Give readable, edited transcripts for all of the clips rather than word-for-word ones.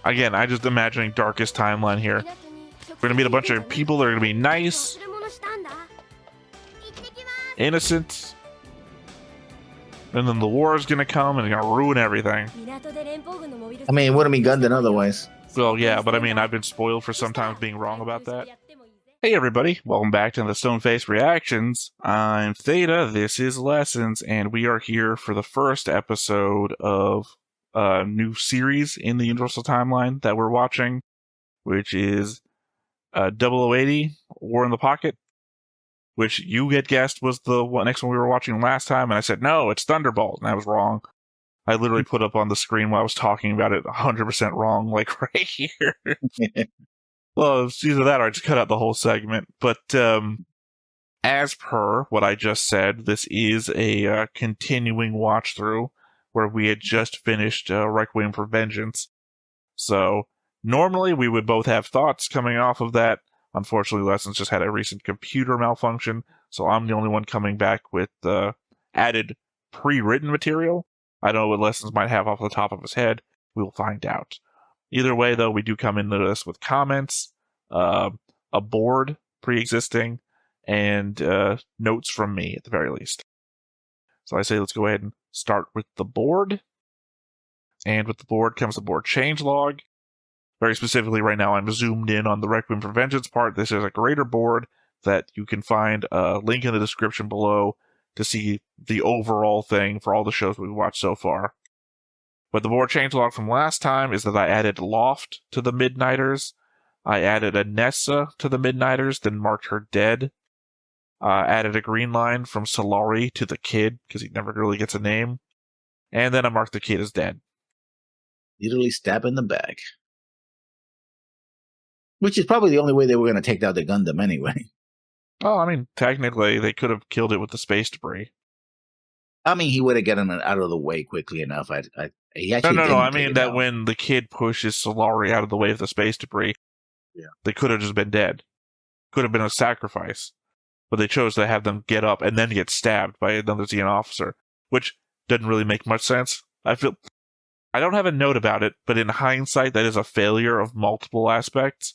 Again, I just imagining darkest timeline here. We're gonna meet a bunch of people that are gonna be nice, innocent, and then the war is gonna come and gonna ruin everything. I mean, it wouldn't be Gundam otherwise. Well, yeah, but I mean, I've been spoiled for sometimes being wrong about that. Hey everybody, welcome back to the Stoneface Reactions. I'm Theta, this is Lessons, and we are here for the first episode of a new series in the Universal Timeline that we're watching, which is 0080, War in the Pocket, which you had guessed was the next one we were watching last time, and I said, no, it's Thunderbolt, and I was wrong. I literally put up on the screen while I was talking about it 100% wrong, like right here. Well, it's either that or I just cut out the whole segment. But as per what I just said, this is a continuing watch through where we had just finished Requiem for Vengeance. So normally we would both have thoughts coming off of that. Unfortunately, Lessons just had a recent computer malfunction, so I'm the only one coming back with added pre-written material. I don't know what Lessons might have off the top of his head. We'll find out. Either way, though, we do come into this with comments, a board pre-existing, and notes from me, at the very least. So I say let's go ahead and start with the board. And with the board comes the board changelog. Very specifically, right now, I'm zoomed in on the Requiem for Vengeance part. This is a greater board that you can find a link in the description below to see the overall thing for all the shows we've watched so far. But the board changelog from last time is that I added Loft to the Midnighters. I added a Nessa to the Midnighters, then marked her dead. Added a green line from Solari to the kid, because he never really gets a name. And then I marked the kid as dead. Literally stab in the back. Which is probably the only way they were going to take out the Gundam anyway. Oh, I mean, technically, they could have killed it with the space debris. I mean, he would have gotten it out of the way quickly enough. He actually No. I didn't mean take it that out. when the kid pushes Solari out of the way of the space debris, they could have just been dead. Could have been a sacrifice. But they chose to have them get up and then get stabbed by another Zeon officer, which doesn't really make much sense. I don't have a note about it, but in hindsight, that is a failure of multiple aspects.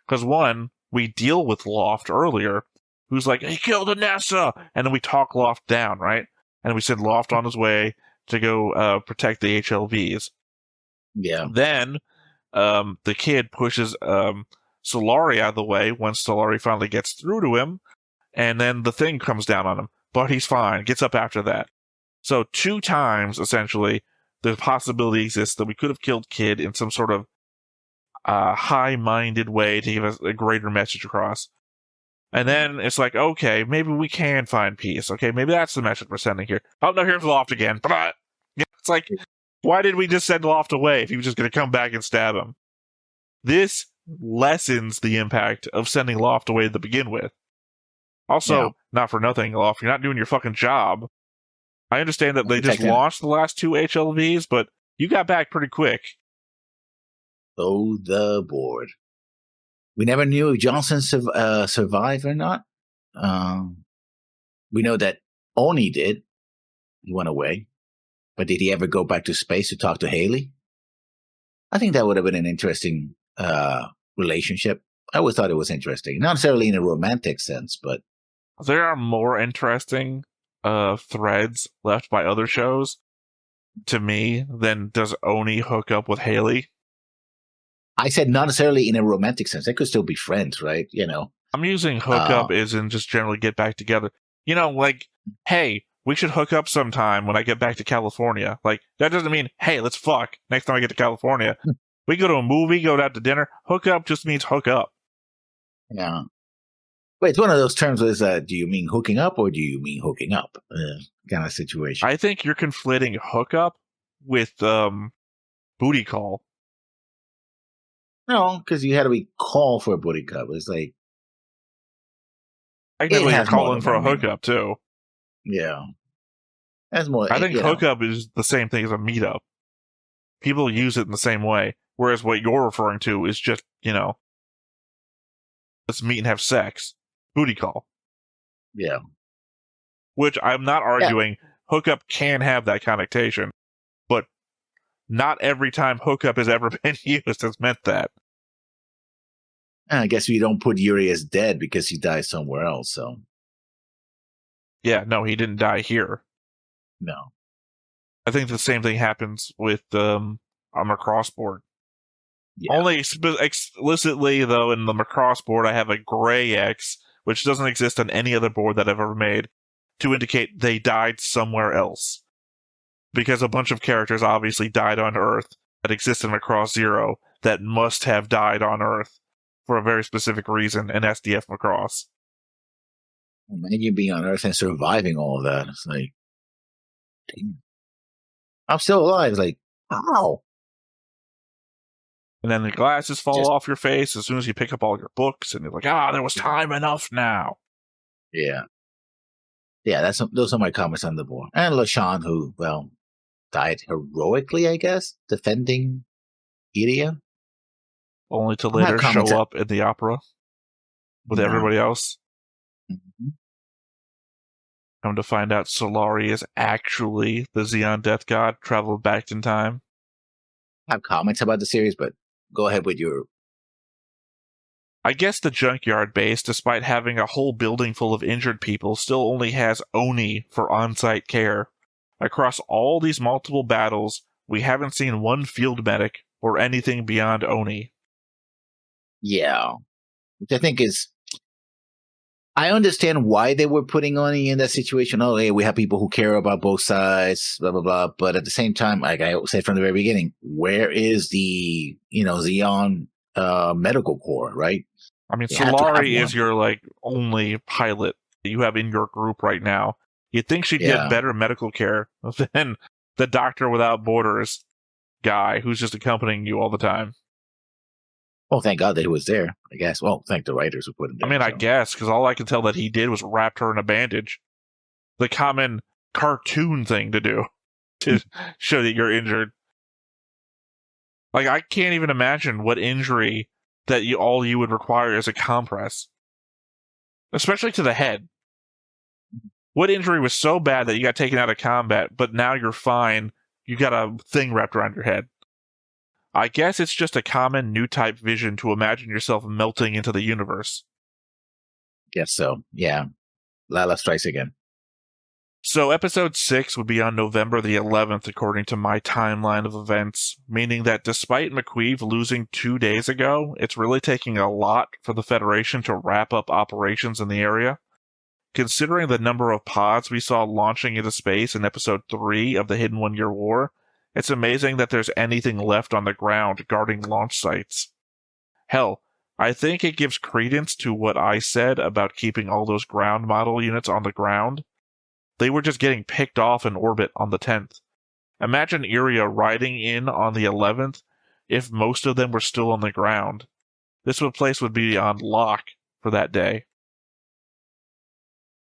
Because one, we deal with Loft earlier, who's like, he killed a Nessa! And then we talk Loft down, right? And we send Loft on his way to go protect the HLVs. Yeah. Then the kid pushes Solari out of the way once Solari finally gets through to him, and then the thing comes down on him. But he's fine, gets up after that. So 2 times, essentially, the possibility exists that we could have killed Kid in some sort of high-minded way to give us a greater message across. And then it's like, okay, maybe we can find peace. Okay, maybe that's the message we're sending here. Oh, no, here's Loft again. It's like, why did we just send Loft away if he was just going to come back and stab him? This lessens the impact of sending Loft away to begin with. Also, not for nothing, Loft, you're not doing your fucking job. I understand that they just launched the last 2 HLVs, but you got back pretty quick. Oh, the board. We never knew if Johnson survived or not. We know that Oni did. He went away. But did he ever go back to space to talk to Haley? I think that would have been an interesting relationship. I always thought it was interesting. Not necessarily in a romantic sense, but... There are more interesting threads left by other shows, to me, than does Oni hook up with Haley. I said not necessarily in a romantic sense. They could still be friends, right? You know. I'm using hook up as in just generally get back together. You know, like, hey, we should hook up sometime when I get back to California. Like, that doesn't mean, hey, let's fuck next time I get to California. We go to a movie, go out to dinner. Hook up just means hook up. Yeah. Wait, it's one of those terms is, do you mean hooking up or do you mean hooking up? Kind of situation. I think you're conflating hook up with booty call. No, because you had to be called for a booty cup. It's like... Technically, you're calling for a hookup, too. Yeah. That's more... I think hookup is the same thing as a meetup. People use it in the same way. Whereas what you're referring to is just, you know, let's meet and have sex. Booty call. Yeah. Which I'm not arguing. Hookup can have that connotation. But not every time hookup has ever been used has meant that. I guess we don't put Yuri as dead because he died somewhere else, so. Yeah, no, he didn't die here. No. I think the same thing happens with on the crossboard. Yeah. Only explicitly, though, in the Macross board, I have a gray X, which doesn't exist on any other board that I've ever made, to indicate they died somewhere else. Because a bunch of characters obviously died on Earth that exist in Macross Zero that must have died on Earth for a very specific reason in SDF Macross. Imagine being on Earth and surviving all of that. It's like, damn. I'm still alive. It's like, how? And then the glasses fall off your face as soon as you pick up all your books, and you're like, there was time enough now. Yeah. Yeah, those are my comments on the board. And LaShawn, who, well, died heroically, I guess, defending Iria. Only to later show up in the opera with everybody else. Mm-hmm. Come to find out Solari is actually the Xeon Death God traveled back in time. I have comments about the series, but go ahead with your... I guess the junkyard base, despite having a whole building full of injured people, still only has Oni for on-site care. Across all these multiple battles, we haven't seen one field medic or anything beyond Oni. Yeah. Which I think is... I understand why they were putting Oni in that situation. Oh, hey, we have people who care about both sides, blah, blah, blah. But at the same time, like I said from the very beginning, where is the, Xeon medical corps, right? I mean, Solari is your, only pilot that you have in your group right now. You'd think she'd get better medical care than the Doctor Without Borders guy who's just accompanying you all the time. Well, thank God that he was there, I guess. Well, thank the writers who put him there. I mean, I guess, because all I can tell that he did was wrapped her in a bandage. The common cartoon thing to do to show that you're injured. I can't even imagine what injury that all you would require is a compress. Especially to the head. What injury was so bad that you got taken out of combat, but now you're fine, you got a thing wrapped around your head? I guess it's just a common new type vision to imagine yourself melting into the universe. Guess so, yeah. Lala strikes again. So episode 6 would be on November the 11th, according to my timeline of events, meaning that despite McQueeve losing 2 days ago, it's really taking a lot for the Federation to wrap up operations in the area. Considering the number of pods we saw launching into space in episode 3 of the Hidden One-Year War, it's amazing that there's anything left on the ground guarding launch sites. Hell, I think it gives credence to what I said about keeping all those ground model units on the ground. They were just getting picked off in orbit on the 10th. Imagine Iria riding in on the 11th if most of them were still on the ground. This place would be on lock for that day.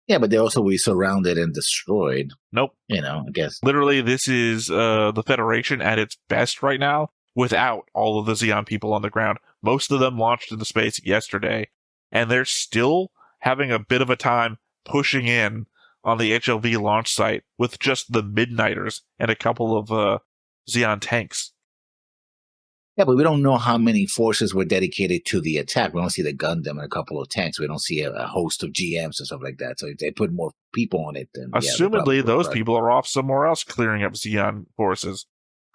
Yeah, but they also will be surrounded and destroyed. Nope. I guess. Literally, this is the Federation at its best right now without all of the Xeon people on the ground. Most of them launched into space yesterday, and they're still having a bit of a time pushing in on the HLV launch site with just the Midnighters and a couple of Xeon tanks. Yeah, but we don't know how many forces were dedicated to the attack. We don't see the Gundam and a couple of tanks. We don't see a host of GMs and stuff like that. So if they put more people on it, then assumedly those people are off somewhere else clearing up Xeon forces.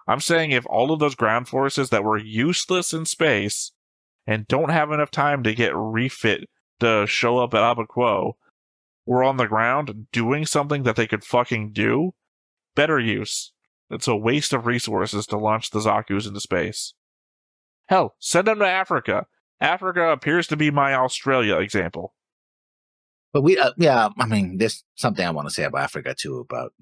I'm saying if all of those ground forces that were useless in space and don't have enough time to get refit to show up at Abaquo were on the ground doing something that they could fucking do, better use. It's a waste of resources to launch the Zakus into space. Hell, send them to Africa. Africa appears to be my Australia example. But there's something I want to say about Africa too, about,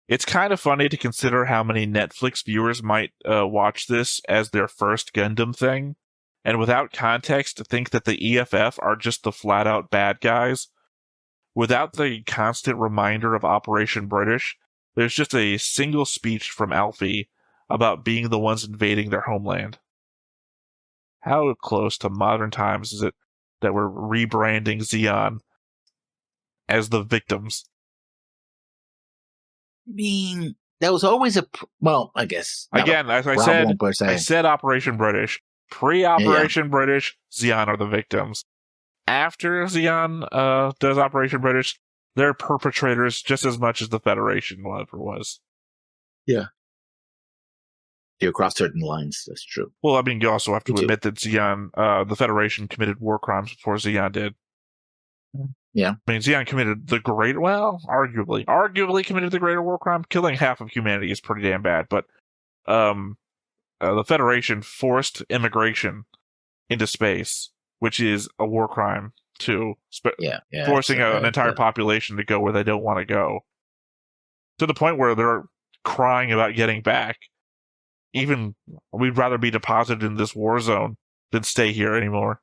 It's kind of funny to consider how many Netflix viewers might watch this as their first Gundam thing, and without context think that the EFF are just the flat-out bad guys. Without the constant reminder of Operation British, there's just a single speech from Alfie about being the ones invading their homeland. How close to modern times is it that we're rebranding Xeon as the victims? I mean, There was always I guess not Again, as I problem per se. said Operation British. Pre-Operation British, Zeon are the victims. After Zeon does Operation British, they're perpetrators just as much as the Federation ever was. Yeah. You cross certain lines, that's true. Well, I mean, you also have to admit that Zeon, the Federation committed war crimes before Zeon did. Yeah. I mean, Zeon committed arguably committed the greater war crime. Killing half of humanity is pretty damn bad, but the Federation forced immigration into space, which is a war crime too. Forcing an entire population to go where they don't want to go. To the point where they're crying about getting back. Even we'd rather be deposited in this war zone than stay here anymore.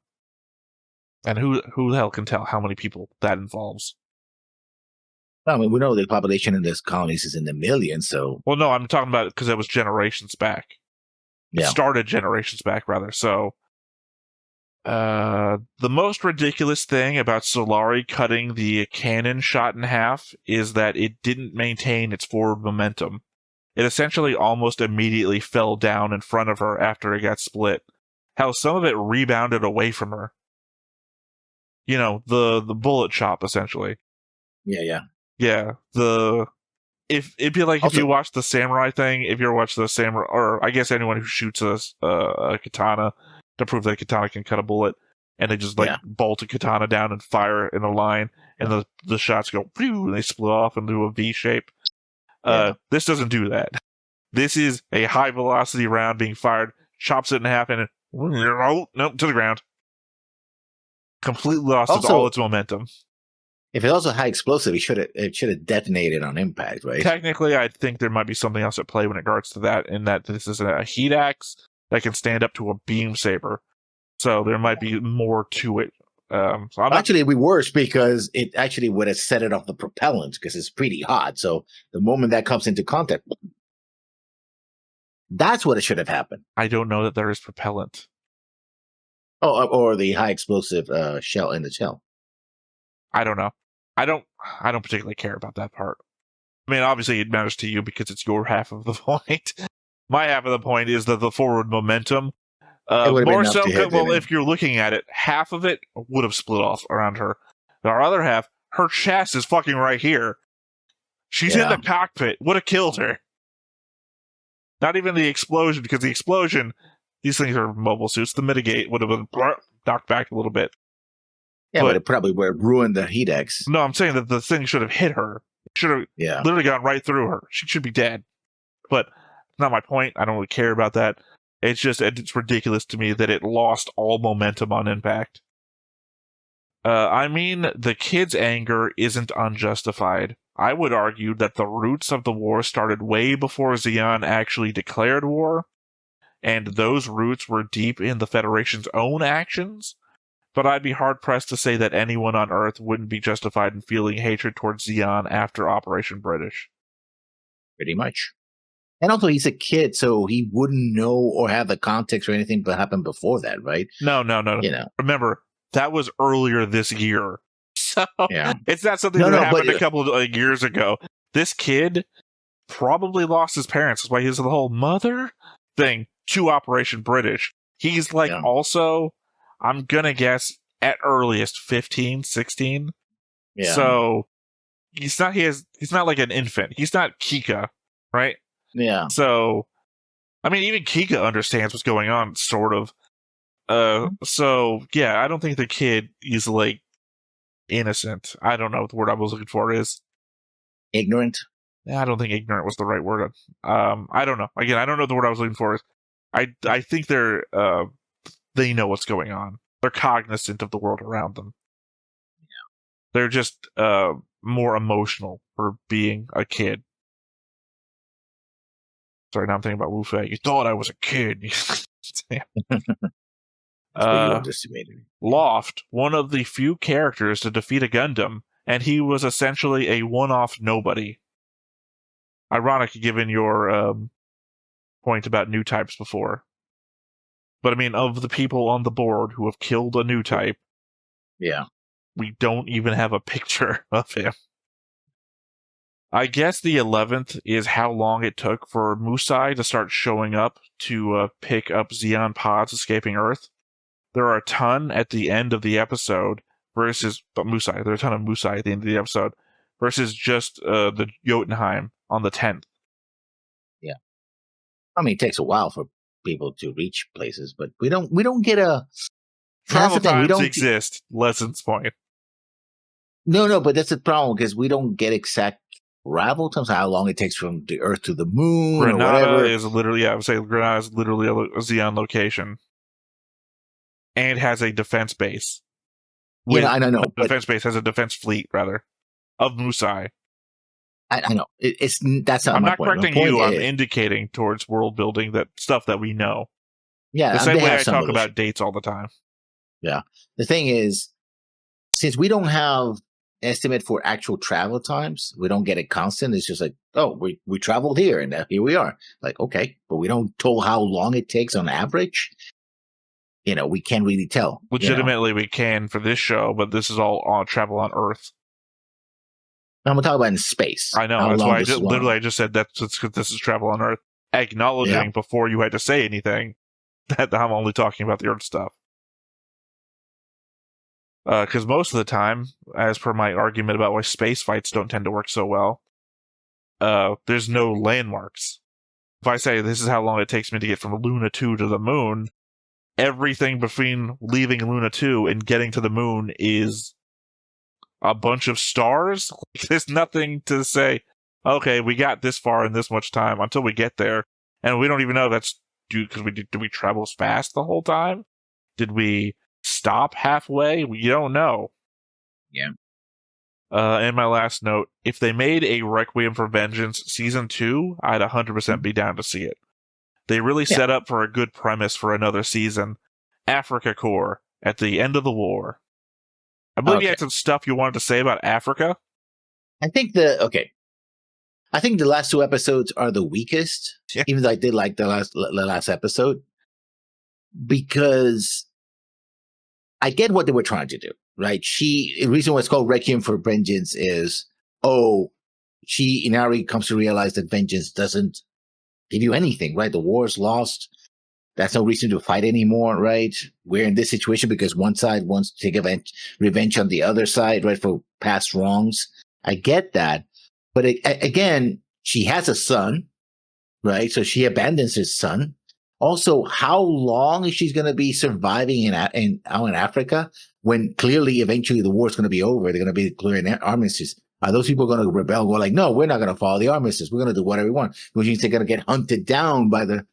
And who the hell can tell how many people that involves? I mean, we know the population in these colonies is in the millions, so... Well, no, I'm talking about it because it was generations back. It started generations back, rather. So, the most ridiculous thing about Solari cutting the cannon shot in half is that it didn't maintain its forward momentum. It essentially almost immediately fell down in front of her after it got split. Hell, some of it rebounded away from her. You know, the bullet chop, essentially. Yeah. Yeah, it'd be like also, if you watch the samurai thing, if you ever watch the samurai, or I guess anyone who shoots a katana to prove that a katana can cut a bullet, and they just bolt a katana down and fire in a line, and the shots go, and they split off into a V shape. This doesn't do that. This is a high velocity round being fired, chops it in half, and to the ground. Completely lost all its momentum. If it's also high explosive, it should have detonated on impact, right? Technically, I think there might be something else at play when it regards to that, in that this is a heat axe that can stand up to a beam saber. So there might be more to it. Actually, it'd be worse because it actually would have set it off the propellant because it's pretty hot. So the moment that comes into contact, that's what it should have happened. I don't know that there is propellant. Oh, or the high explosive shell in the shell. I don't know. I don't particularly care about that part. I mean, obviously it matters to you because it's your half of the point. My half of the point is that the forward momentum, more so, if you're looking at it, half of it would have split off around her. The other half, her chest is fucking right here. She's in the cockpit. Would have killed her. Not even the explosion, because the explosion, these things are mobile suits. The mitigate would have been knocked back a little bit. Yeah, but it probably would have ruined the heat X. No, I'm saying that the thing should have hit her. It should have literally gone right through her. She should be dead. But it's not my point. I don't really care about that. It's ridiculous to me that it lost all momentum on impact. I mean, the kid's anger isn't unjustified. I would argue that the roots of the war started way before Zeon actually declared war, and those roots were deep in the Federation's own actions. But I'd be hard-pressed to say that anyone on Earth wouldn't be justified in feeling hatred towards Zeon after Operation British. Pretty much. And also, he's a kid, so he wouldn't know or have the context or anything that happened before that, right? No. You know. Remember, that was earlier this year. So it's not something that happened a couple of years ago. This kid probably lost his parents. That's why he has the whole mother thing to Operation British. He's also... I'm going to guess at earliest 15, 16. Yeah. So he's not like an infant. He's not Kika, right? Yeah. So, I mean, even Kika understands what's going on, sort of. So, yeah, I don't think the kid is, like, innocent. I don't know what the word I was looking for is. Ignorant? I don't think ignorant was the right word. I don't know. Again, I don't know what the word I was looking for is. I think they know what's going on. They're cognizant of the world around them. Yeah. They're just more emotional for being a kid. Sorry, now I'm thinking about Wu Fei. You thought I was a kid. You underestimated me. Loft, one of the few characters to defeat a Gundam, and he was essentially a one-off nobody. Ironic, given your point about new types before. But I mean, of the people on the board who have killed a new type, we don't even have a picture of him. I guess the 11th is how long it took for Musai to start showing up to pick up Xeon pods escaping Earth. There are a ton at the end of the episode versus Musai. There are a ton of Musai at the end of the episode versus just the Jotunheim on the 10th. Yeah, I mean, it takes a while for people to reach places, but we don't get a travel thing. Times exist. Lessons point. No, but that's the problem because we don't get exact travel times. How long it takes from the Earth to the Moon Granada or whatever is literally, I would say, Granada is literally a Xeon location, and has a defense base. I don't know. Defense base has a defense fleet rather of Musai. I know that's not. I'm my not point. correcting you. I'm indicating towards world building that stuff that we know. Yeah, the same way I talk about dates all the time. Yeah, the thing is, since we don't have estimate for actual travel times, we don't get it constant. It's just like, oh, we traveled here and here we are. Like, okay, but we don't tell how long it takes on average. We can't really tell. Legitimately, we can for this show, but this is all on travel on Earth. I'm talking about in space. I know. That's why I just said that's because this is travel on Earth. Acknowledging before you had to say anything that I'm only talking about the Earth stuff. Because most of the time, as per my argument about why space fights don't tend to work so well, there's no landmarks. If I say this is how long it takes me to get from Luna 2 to the moon, everything between leaving Luna 2 and getting to the moon is a bunch of stars. There's nothing to say, okay, we got this far in this much time until we get there. And we don't even know that's due because did we travel fast the whole time? Did we stop halfway? We don't know. Yeah. And my last note, if they made a Requiem for Vengeance Season 2, I'd 100% be down to see it. They really set up for a good premise for another season. Africa Corps at the end of the war. I believe you had some stuff you wanted to say about Africa. I think the last two episodes are the weakest, even though I did like the last episode, because I get what they were trying to do, right? The reason why it's called Requiem for Vengeance is, Inari comes to realize that vengeance doesn't give you anything, right? The war's lost. That's no reason to fight anymore, right? We're in this situation because one side wants to take revenge on the other side, right, for past wrongs. I get that. But again, she has a son, right? So she abandons his son. Also, how long is she going to be surviving out in Africa when clearly eventually the war is going to be over? They're going to be declaring armistice. Are those people going to rebel? Go like, no, we're not going to follow the armistice. We're going to do whatever we want, which means they're going to get hunted down by the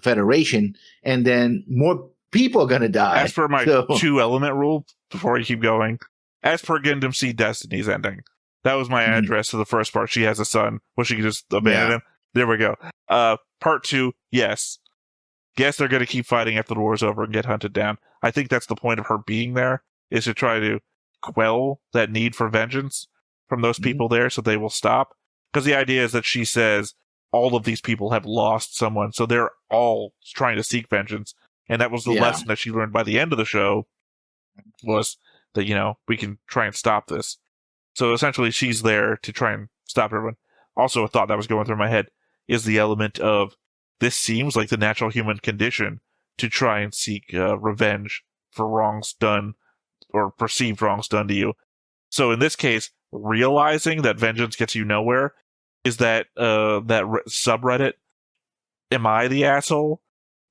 Federation, and then more people are going to die. As per my 2-element rule, before you keep going, as per Gundam Seed Destiny's ending, that was my address to the first part. She has a son. Well, she can just abandon him. There we go. Part 2, yes. Guess they're going to keep fighting after the war's over and get hunted down. I think that's the point of her being there, is to try to quell that need for vengeance from those people there so they will stop. Because the idea is that she says all of these people have lost someone, so they're all trying to seek vengeance. And that was the lesson that she learned by the end of the show, was that, we can try and stop this. So essentially she's there to try and stop everyone. Also, a thought that was going through my head is the element of, this seems like the natural human condition to try and seek revenge for wrongs done or perceived wrongs done to you. So in this case, realizing that vengeance gets you nowhere is that subreddit, am I the asshole?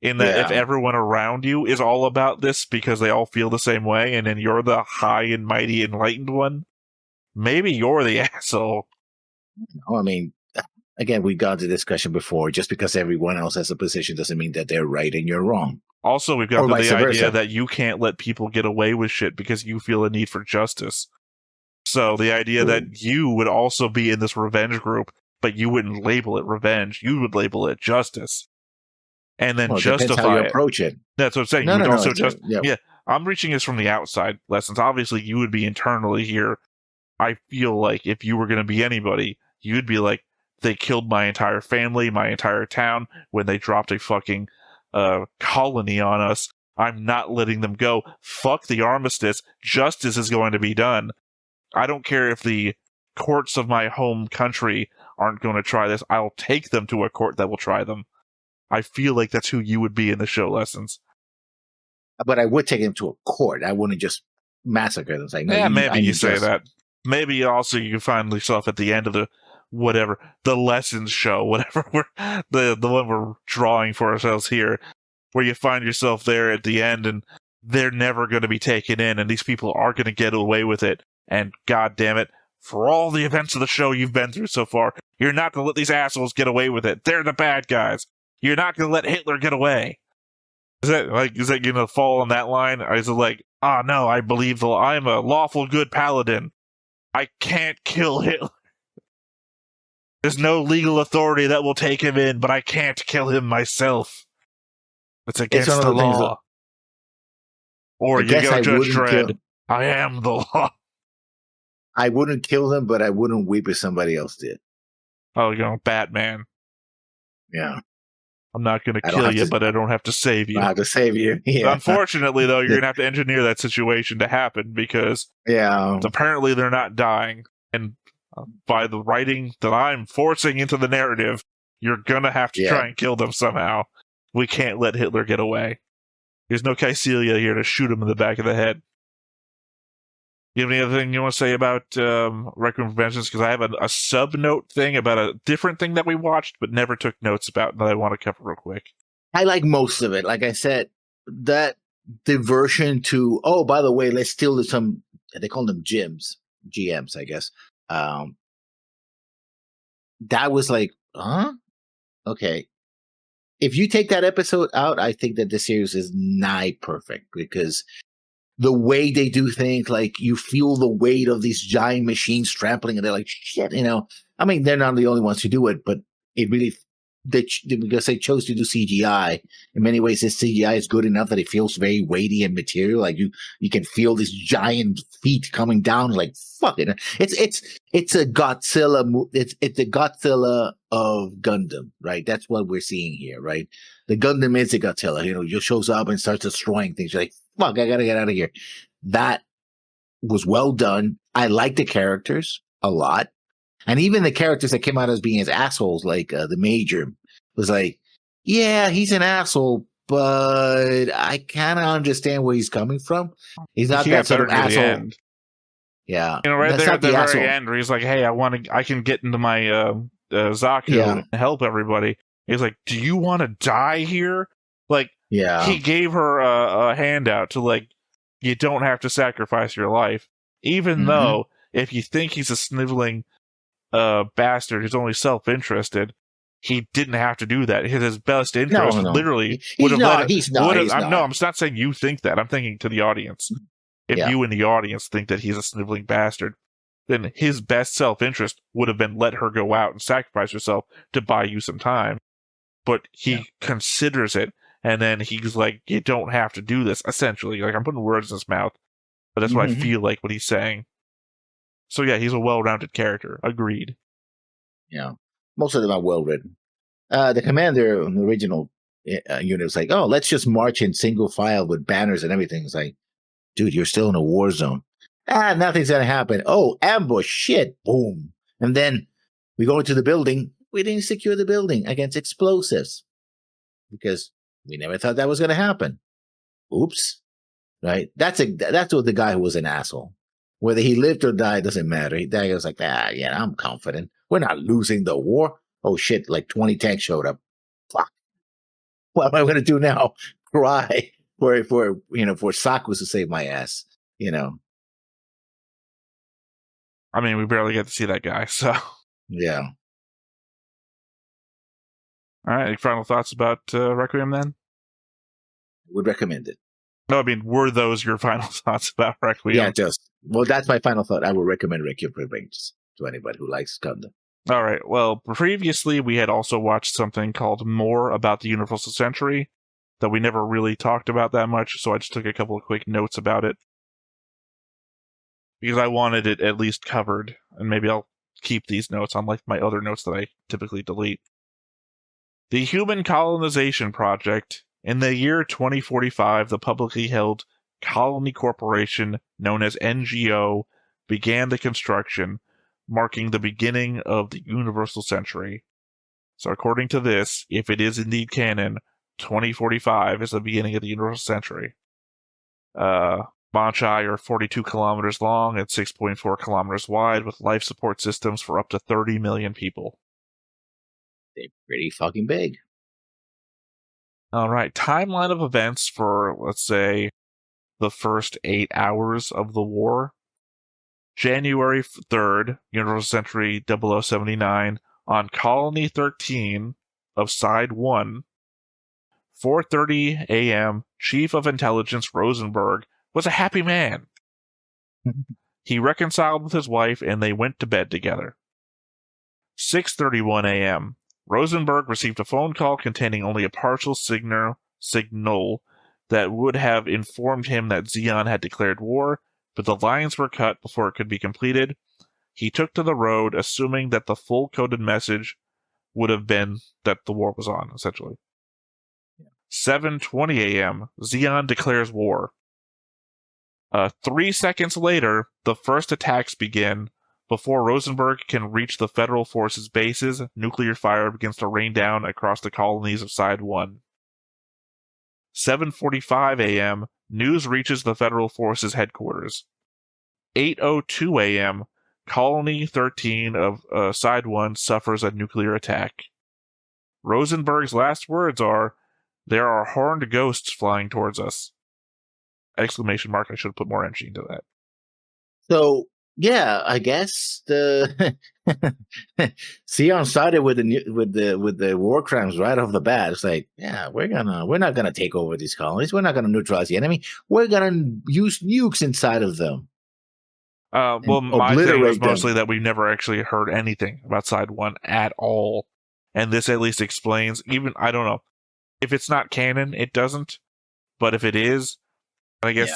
In that if everyone around you is all about this because they all feel the same way, and then you're the high and mighty enlightened one, maybe you're the asshole. I mean, again, we got the discussion before. Just because everyone else has a position doesn't mean that they're right and you're wrong. Also, we've got the idea that you can't let people get away with shit because you feel a need for justice. So the idea that you would also be in this revenge group, but you wouldn't label it revenge, you would label it justice. And then justify how you approach it. That's what I'm saying. I'm reaching this from the outside lessons. Obviously, you would be internally here. I feel like if you were going to be anybody, you'd be like, they killed my entire family, my entire town, when they dropped a fucking colony on us. I'm not letting them go. Fuck the armistice. Justice is going to be done. I don't care if the courts of my home country aren't going to try this. I'll take them to a court that will try them. I feel like that's who you would be in the show Lessons. But I would take him to a court. I wouldn't just massacre them. It's like, no, yeah, maybe you say just... that. Maybe also you can find yourself at the end of the Lessons show, whatever the one we're drawing for ourselves here, where you find yourself there at the end and they're never going to be taken in and these people are going to get away with it. And god damn it, for all the events of the show you've been through so far, you're not going to let these assholes get away with it. They're the bad guys. You're not going to let Hitler get away. Is that going to fall on that line? Or is it like, no, I believe I'm a lawful good paladin. I can't kill Hitler. There's no legal authority that will take him in, but I can't kill him myself. It's against the law. Or you go Judge Dredd, I am the law. I wouldn't kill him, but I wouldn't weep if somebody else did. Oh, you know, Batman. Yeah. I'm not going to kill you, but I don't have to save you. I have to save you. Yeah. Unfortunately, though, you're going to have to engineer that situation to happen because apparently they're not dying. And by the writing that I'm forcing into the narrative, you're going to have to try and kill them somehow. We can't let Hitler get away. There's no Caecilia here to shoot him in the back of the head. You have any other thing you want to say about Requiem for Vengeance? Because I have a sub-note thing about a different thing that we watched but never took notes about that I want to cover real quick. I like most of it. Like I said, that diversion to, oh, by the way, let's steal some, they call them GMs, I guess. That was like, huh? Okay. If you take that episode out, I think that the series is nigh perfect because the way they do things, like you feel the weight of these giant machines trampling and they're like, shit, you know, I mean, they're not the only ones who do it, but it really, because they chose to do CGI. In many ways, this CGI is good enough that it feels very weighty and material. Like you can feel this giant feet coming down. Like fuck it, it's a Godzilla. It's a Godzilla of Gundam, right? That's what we're seeing here, right? The Gundam is a Godzilla. You know, just shows up and starts destroying things. You're like, fuck, I gotta get out of here. That was well done. I like the characters a lot. And even the characters that came out as being as assholes, like the Major, was like, yeah, he's an asshole, but I kind of understand where he's coming from. He's not that sort of asshole. Yeah. You know, right there at the very end where he's like, hey, I can get into my zaku and help everybody. He's like, do you want to die here? Like, he gave her a handout to, like, you don't have to sacrifice your life. Even though, if you think he's a sniveling bastard who's only self-interested, he didn't have to do that. His best interest literally would have let him. No, I'm not saying you think that. I'm thinking to the audience. If you in the audience think that he's a sniveling bastard, then his best self-interest would have been let her go out and sacrifice herself to buy you some time. But he considers it, and then he's like, you don't have to do this, essentially. Like, I'm putting words in his mouth, but that's what I feel like what he's saying. So yeah, he's a well-rounded character. Agreed. Yeah. Most of them are well-written. The commander in the original unit was like, oh, let's just march in single file with banners and everything. It's like, dude, you're still in a war zone. Nothing's going to happen. Oh, ambush, shit, boom. And then we go into the building. We didn't secure the building against explosives because we never thought that was going to happen. Oops. Right? That's what the guy who was an asshole. Whether he lived or died doesn't matter. That guy was like, I'm confident. We're not losing the war. Oh shit, like 20 tanks showed up. Fuck. What am I going to do now? Cry for Zaku to save my ass, you know. I mean, we barely get to see that guy, so. Yeah. All right, any final thoughts about Requiem then? Would recommend it. No, I mean, were those your final thoughts about Requiem? Yeah, well, that's my final thought. I would recommend Requiem for Vengeance to anybody who likes Gundam. All right. Well, previously we had also watched something called More About the Universal Century that we never really talked about that much, so I just took a couple of quick notes about it because I wanted it at least covered, and maybe I'll keep these notes unlike my other notes that I typically delete. The Human Colonization Project. In the year 2045, the publicly held Colony Corporation, known as NGO, began the construction. marking the beginning of the Universal Century. So according to this, if it is indeed canon, 2045 is the beginning of the Universal Century. Banchai are 42 kilometers long and 6.4 kilometers wide, with life support systems for up to 30 million people. They're pretty fucking big. All right, timeline of events for, let's say, the first 8 hours of the war. January 3rd, Universal Century 0079, on Colony 13 of Side 1, 4:30 a.m., Chief of Intelligence Rosenberg was a happy man. He reconciled with his wife and they went to bed together. 6:31 a.m., Rosenberg received a phone call containing only a partial signal that would have informed him that Zeon had declared war, but the lines were cut before it could be completed. He took to the road, assuming that the full coded message would have been that the war was on, essentially. 7:20 a.m., Zeon declares war. 3 seconds later, the first attacks begin. Before Rosenberg can reach the Federal Forces bases, nuclear fire begins to rain down across the colonies of Side 1. 7:45 a.m., news reaches the Federal Forces headquarters. 8:02 a.m., Colony 13 of Side 1 suffers a nuclear attack. Rosenberg's last words are, "There are horned ghosts flying towards us." Exclamation mark, I should have put more energy into that. So, yeah, I guess the Sion started with the war crimes right off the bat. It's like, yeah, we're not gonna take over these colonies. We're not gonna neutralize the enemy. We're gonna use nukes inside of them. Well, my thing was mostly them. that we've never actually heard anything about Side 1 at all. And this at least explains, even, I don't know, if it's not canon, it doesn't. But if it is, I guess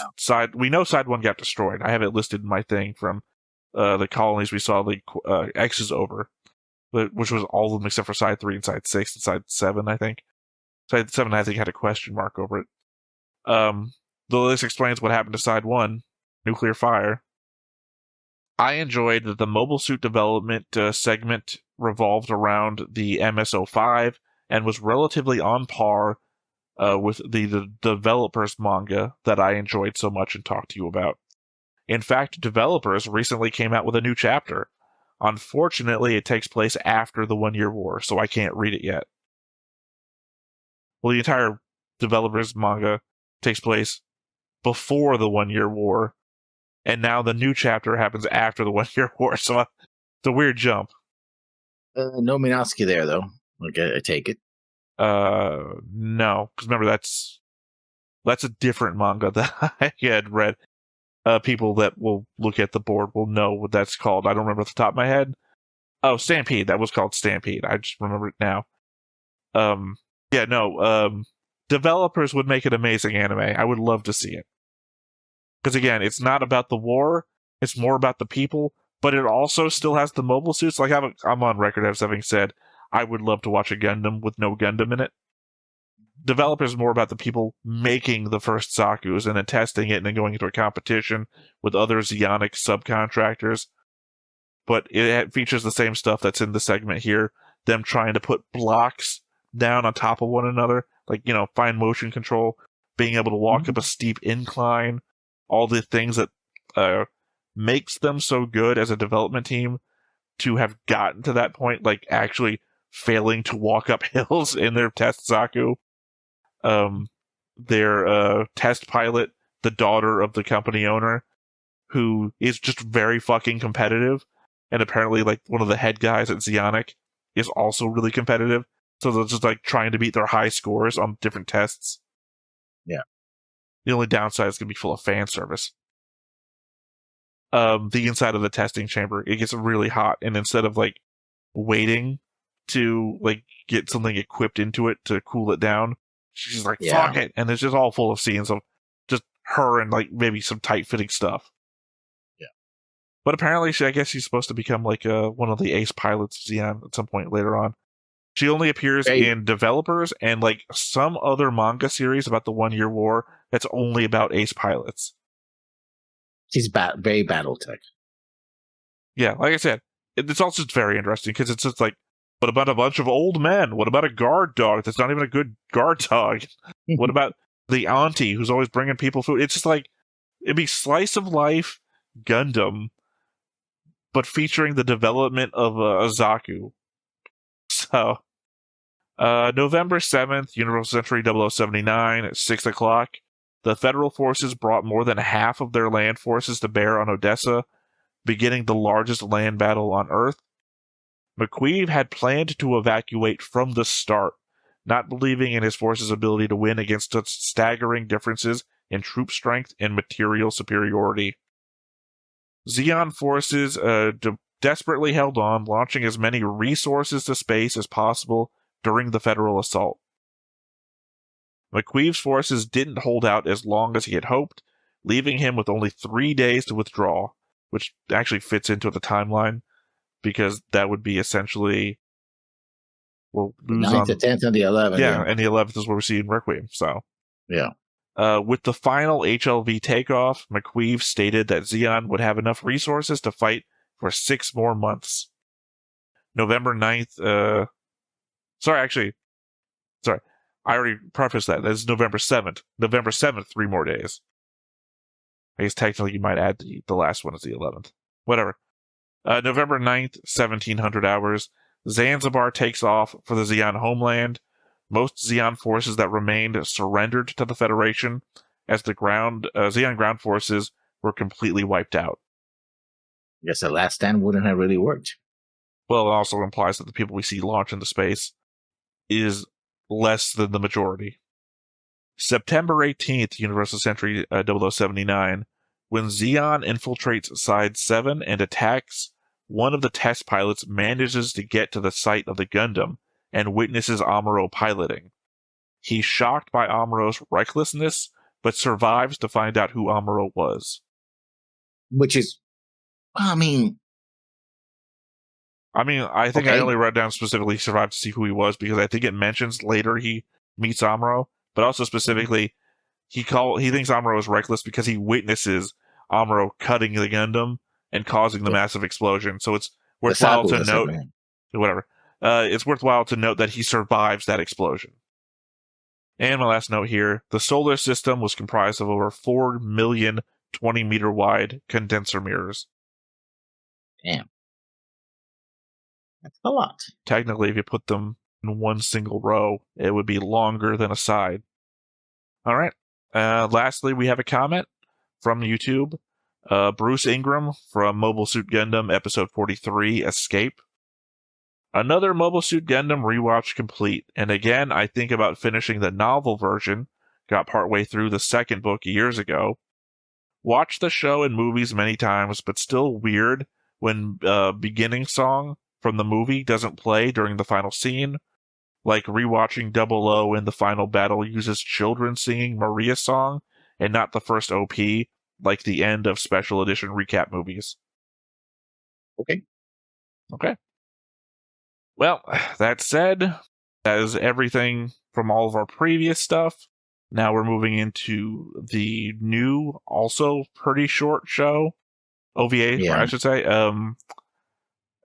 we know Side 1 got destroyed. I have it listed in my thing from the colonies we saw the X's over, which was all of them except for Side 3 and Side 6 and Side 7, I think. Side 7, I think, had a question mark over it. The list explains what happened to Side 1, nuclear fire. I enjoyed that the mobile suit development segment revolved around the MS-05 and was relatively on par with the developers manga that I enjoyed so much and talked to you about. In fact, developers recently came out with a new chapter. Unfortunately, it takes place after the 1 Year War, so I can't read it yet. Well, the entire developers manga takes place before the 1 Year War, and now the new chapter happens after the 1 Year War, so it's a weird jump. No Minovsky there, though. Okay, I take it. No, because remember, that's a different manga that I had read. People that will look at the board will know what that's called. I don't remember off the top of my head. Oh, Stampede. That was called Stampede. I just remember it now. Developers would make an amazing anime. I would love to see it. Because again, it's not about the war. It's more about the people. But it also still has the mobile suits. Like, I'm on record as having said, I would love to watch a Gundam with no Gundam in it. Developers are more about the people making the first Zakus and then testing it and then going into a competition with other Zeonic subcontractors. But it features the same stuff that's in the segment here. Them trying to put blocks down on top of one another. Like, fine motion control. Being able to walk up a steep incline. All the things that makes them so good as a development team to have gotten to that point. Like, actually failing to walk up hills in their test Zaku. Their test pilot, the daughter of the company owner, who is just very fucking competitive, and apparently, like, one of the head guys at Zeonic is also really competitive, so they're just, like, trying to beat their high scores on different tests. Yeah. The only downside is going to be full of fan service. The inside of the testing chamber, it gets really hot, and instead of, like, waiting to, like, get something equipped into it to cool it down, she's like, fuck it. And it's just all full of scenes of just her and, like, maybe some tight-fitting stuff. Yeah. But apparently, I guess she's supposed to become, like, one of the ace pilots of Zeon at some point later on. She only appears in Developers and, like, some other manga series about the 1 Year War that's only about ace pilots. She's very Battletech. Yeah, like I said, it's also just very interesting because it's just like, what about a bunch of old men? What about a guard dog that's not even a good guard dog? What about the auntie who's always bringing people food? It's just like, it'd be slice of life Gundam, but featuring the development of a zaku. So, November 7th, Universal Century 0079 at 6 o'clock. The Federal forces brought more than half of their land forces to bear on Odessa, beginning the largest land battle on Earth. McQueen had planned to evacuate from the start, not believing in his force's ability to win against such staggering differences in troop strength and material superiority. Zeon forces desperately held on, launching as many resources to space as possible during the Federal assault. McQueen's forces didn't hold out as long as he had hoped, leaving him with only 3 days to withdraw, which actually fits into the timeline, because that would be essentially, we'll lose 9th, on the 10th, and the 11th. Yeah, and the 11th is where we're seeing Requiem. So yeah. With the final HLV takeoff, McQueen stated that Zeon would have enough resources to fight for 6 more months. November 9th, sorry, I already prefaced that. That's November 7th. November 7th, 3 more days. I guess technically you might add the last one as the 11th. Whatever. November 9th, 1700 hours. Zanzibar takes off for the Zeon homeland. Most Zeon forces that remained surrendered to the Federation, as the Zeon ground forces were completely wiped out. I guess the last stand wouldn't have really worked. Well, it also implies that the people we see launch into space is less than the majority. September 18th, Universal Century 0079, when Zeon infiltrates Side 7 and attacks, one of the test pilots manages to get to the site of the Gundam and witnesses Amuro piloting. He's shocked by Amuro's recklessness, but survives to find out who Amuro was. Which is, I think okay. I only wrote down specifically survived to see who he was, because I think it mentions later he meets Amuro, but also specifically he thinks Amuro is reckless because he witnesses Amuro cutting the Gundam and causing the massive explosion. So it's worthwhile to note, it's worthwhile to note that he survives that explosion. And my last note here, the solar system was comprised of over 4 million 20-meter wide condenser mirrors. Damn. That's a lot. Technically, if you put them in one single row, it would be longer than a side. All right. Lastly, we have a comment from YouTube. Bruce Ingram from Mobile Suit Gundam Episode 43, Escape. Another Mobile Suit Gundam rewatch complete, and again, I think about finishing the novel version. Got partway through the second book years ago. Watched the show and movies many times, but still weird when beginning song from the movie doesn't play during the final scene. Like rewatching 00 in the final battle uses children singing Maria's song and not the first OP, like the end of special edition recap movies. Okay. Well, that said, that is everything from all of our previous stuff. Now we're moving into the new, also pretty short show, OVA, I should say,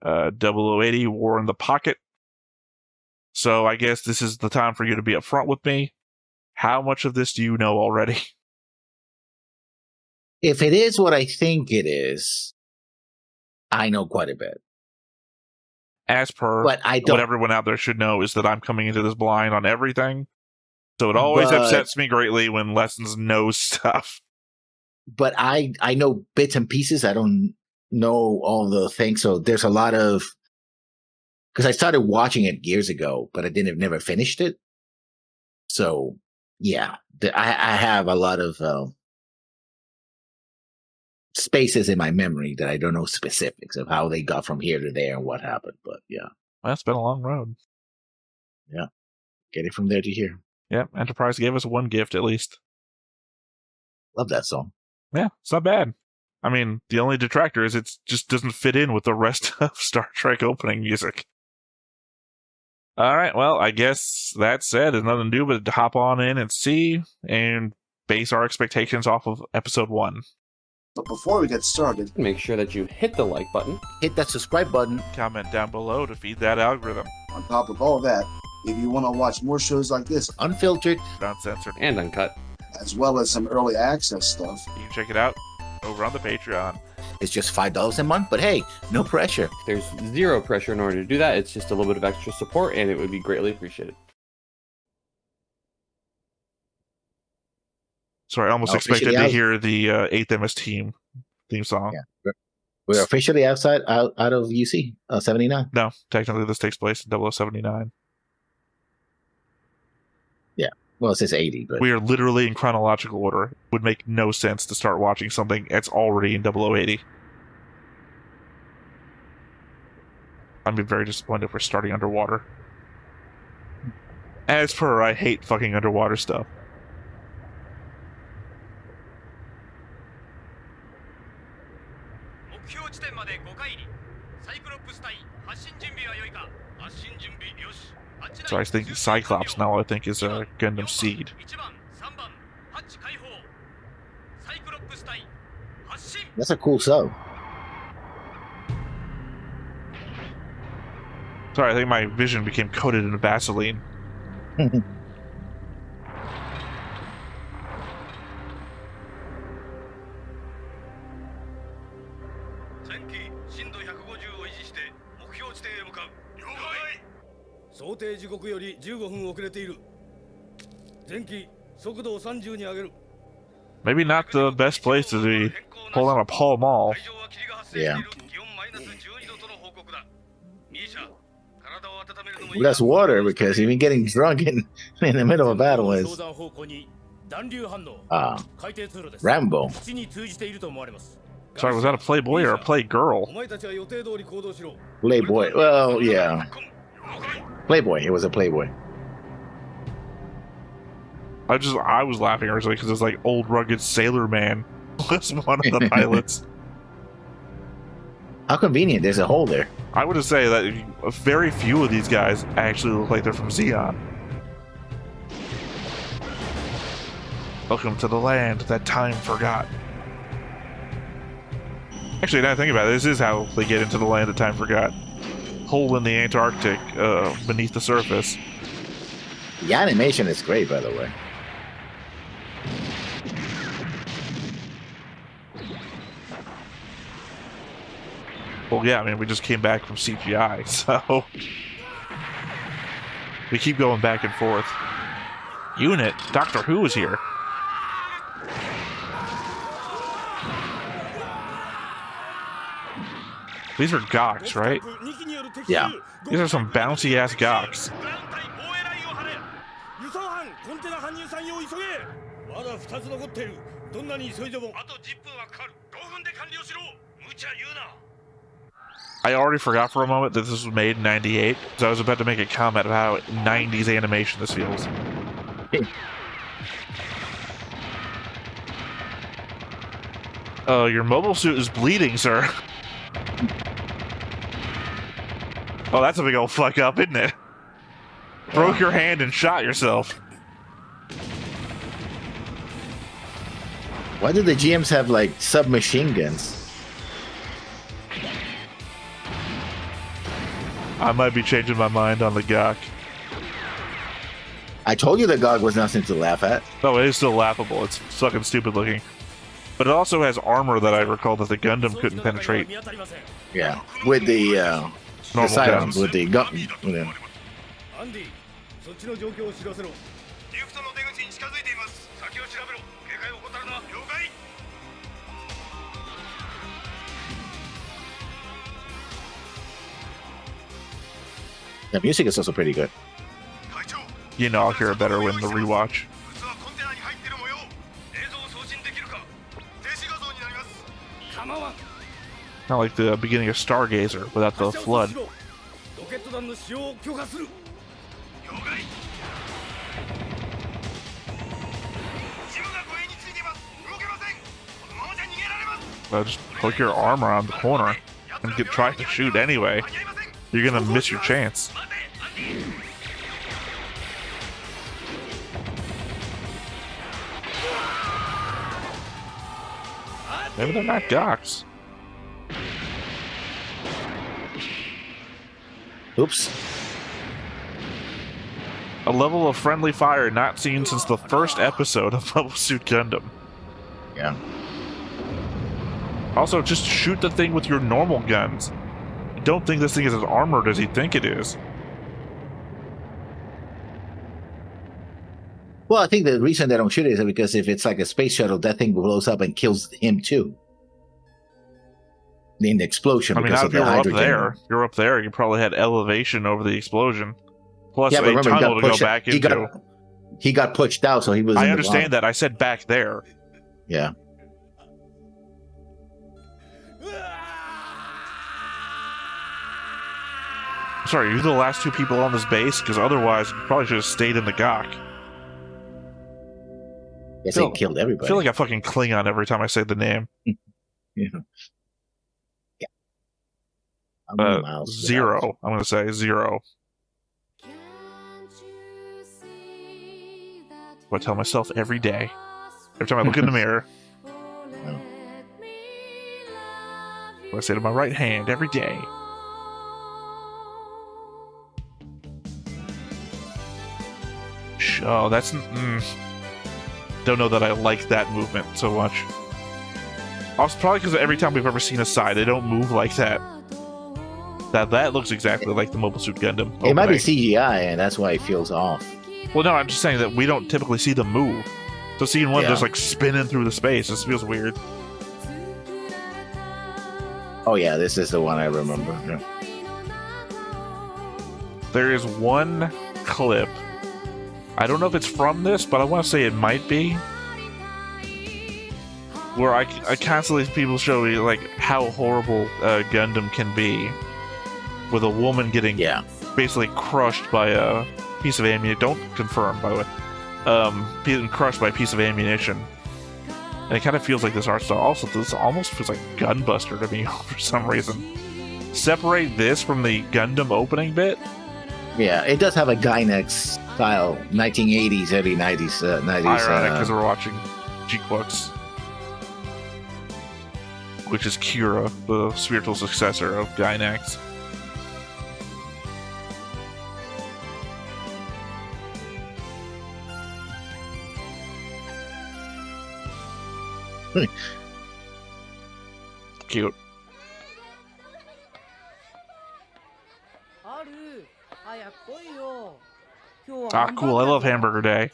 0080 War in the Pocket. So I guess this is the time for you to be upfront with me. How much of this do you know already? If it is what I think it is, I know quite a bit. As per what everyone out there should know is that I'm coming into this blind on everything. So it always upsets me greatly when Lessons knows stuff. But I know bits and pieces. I don't know all the things. So there's a lot of... Because I started watching it years ago, but I never finished it. So, yeah. I have a lot of spaces in my memory that I don't know specifics of how they got from here to there and what happened. But, yeah. Well, it's been a long road. Yeah. Getting from there to here. Yeah, Enterprise gave us one gift at least. Love that song. Yeah, it's not bad. I mean, the only detractor is it just doesn't fit in with the rest of Star Trek opening music. All right, well, I guess that said, there's nothing to do but to hop on in and see and base our expectations off of episode 1. But before we get started, make sure that you hit the like button. Hit that subscribe button. Comment down below to feed that algorithm. on top of all that, if you want to watch more shows like this, Unfiltered. Uncensored. And uncut. as well as some early access stuff, You can check it out over on the Patreon. It's just $5 a month, but hey, no pressure. There's zero pressure in order to do that. It's just a little bit of extra support, and it would be greatly appreciated. Sorry, I almost expected to hear the 8th MS theme song. Yeah. We're officially out of UC 79. No, technically this takes place in 0079. Yeah. Well, it says 80, but We are literally in chronological order. It would make no sense to start watching something that's already in 0080. I'd be very disappointed if we're starting underwater. As per, I hate fucking underwater stuff. So I think Cyclops now I think is a Gundam Seed. that's a cool sub. Sorry, I think my vision became coated in Vaseline. Maybe not the best place to be pulled on a Pall Mall. Yeah. Well, that's water because even getting drunk in the middle of a battle is Rambo. Sorry, was that a Playboy or a Playgirl? Playboy. Well, yeah. Playboy. It was a Playboy. I was laughing originally because it was like old rugged sailor man was one of the pilots. How convenient. There's a hole there. I would say that very few of these guys actually look like they're from Xeon. Welcome to the land that time forgot. Actually, now I think about it, this is how they get into the land that time forgot. Hole in the Antarctic, beneath the surface. The animation is great, by the way. Well, yeah, I mean, we just came back from CGI, so... we keep going back and forth. Unit, Doctor Who is here. These are Goks, right? Yeah. These are some bouncy-ass Goks. I already forgot for a moment that this was made in 98, so I was about to make a comment about how 90s animation this feels. Your mobile suit is bleeding, sir. Oh, that's a big old fuck up, isn't it? Broke your hand and shot yourself. Why do the GMs have, like, submachine guns? I might be changing my mind on the Gok. I told you the GOG was nothing to laugh at. No, it is still laughable. It's fucking stupid looking. But it also has armor that I recall that the Gundam couldn't penetrate. Yeah, with the Normal silence, guns. with the gun. With the, the music is also pretty good. You know, I'll hear it better when the rewatch. Not like the beginning of Stargazer without the flood. Just hook your arm around the corner and try to shoot anyway. You're gonna miss your chance. Maybe they're not Goks. Oops. A level of friendly fire not seen since the first episode of Suit Gundam. Yeah. Also, just shoot the thing with your normal guns. I don't think this thing is as armored as you think it is. Well, I think the reason they don't shoot it is because if it's like a space shuttle, that thing blows up and kills him too. In the explosion, I mean, because now of if you the were up hydrogen. there, you're up there, you probably had elevation over the explosion. Plus Yeah, a but remember, tunnel to go back into. He got pushed out, so he was. I in understand that. I said back there. Yeah. Sorry, are you the last two people on this base? Because otherwise, you probably should have stayed in the Gok. Yes, they killed everybody. I feel like a fucking Klingon every time I say the name. Yeah. Yeah. How many miles Zero. I'm going to say 0. I tell myself every day. Every time I look in the mirror. I say to my right hand every day. Oh, that's... Don't know that I like that movement so much. Also, probably because every time we've ever seen a side, they don't move like that. That looks exactly like the Mobile Suit Gundam. It might be CGI, and that's why it feels off. Well, no, I'm just saying that we don't typically see them move. So seeing one just like spinning through the space, this feels weird. Oh yeah, this is the one I remember. Yeah. There is one clip. I don't know if it's from this, but I want to say it might be. Where I constantly people show me like how horrible Gundam can be, with a woman getting basically crushed by a piece of ammunition. Don't confirm, by the way. Being crushed by a piece of ammunition, and it kind of feels like this art style. Also, this almost feels like Gunbuster to me for some reason. Separate this from the Gundam opening bit. Yeah, it does have a Gynex style, 1980s, early 90s. Ironic because we're watching G-Quux, which is Kira, the spiritual successor of Gynax. Cute. Ah, cool. I love Hamburger Day.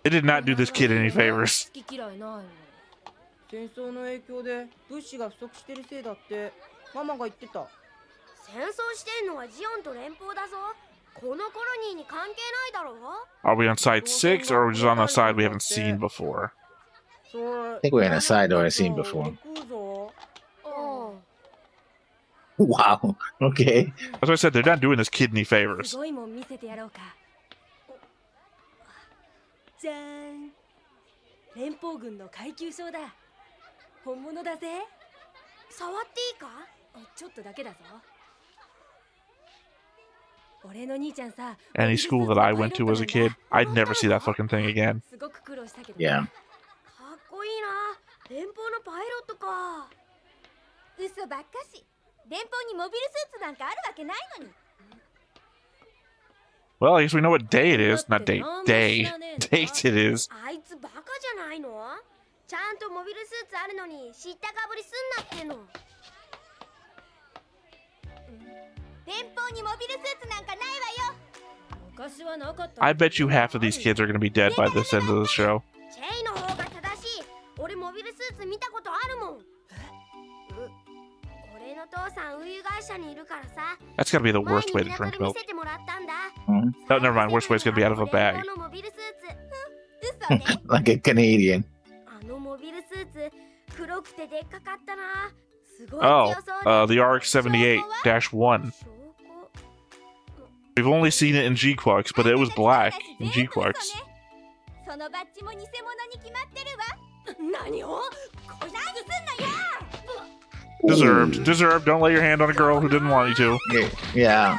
It did not do this kid any favors. Are we on side 6 or are we just on a side we haven't seen before? I think we're in a side or a scene before. Wow. Okay. As I said, they're not doing this kid any favors. Any school that I went to as a kid, I'd never see that fucking thing again. Yeah. Well, I guess we know what day it is. Not day. Day. Date it is. I bet you half of these kids are going to be dead by this end of the show. That's got to be the worst way to drink milk. Oh, never mind. Worst way is going to be out of a bag. Like a Canadian. Oh, the RX-78-1. We've only seen it in G-Quux, but it was black in G-Quux. Ooh. Deserved. Don't lay your hand on a girl who didn't want you to. Yeah.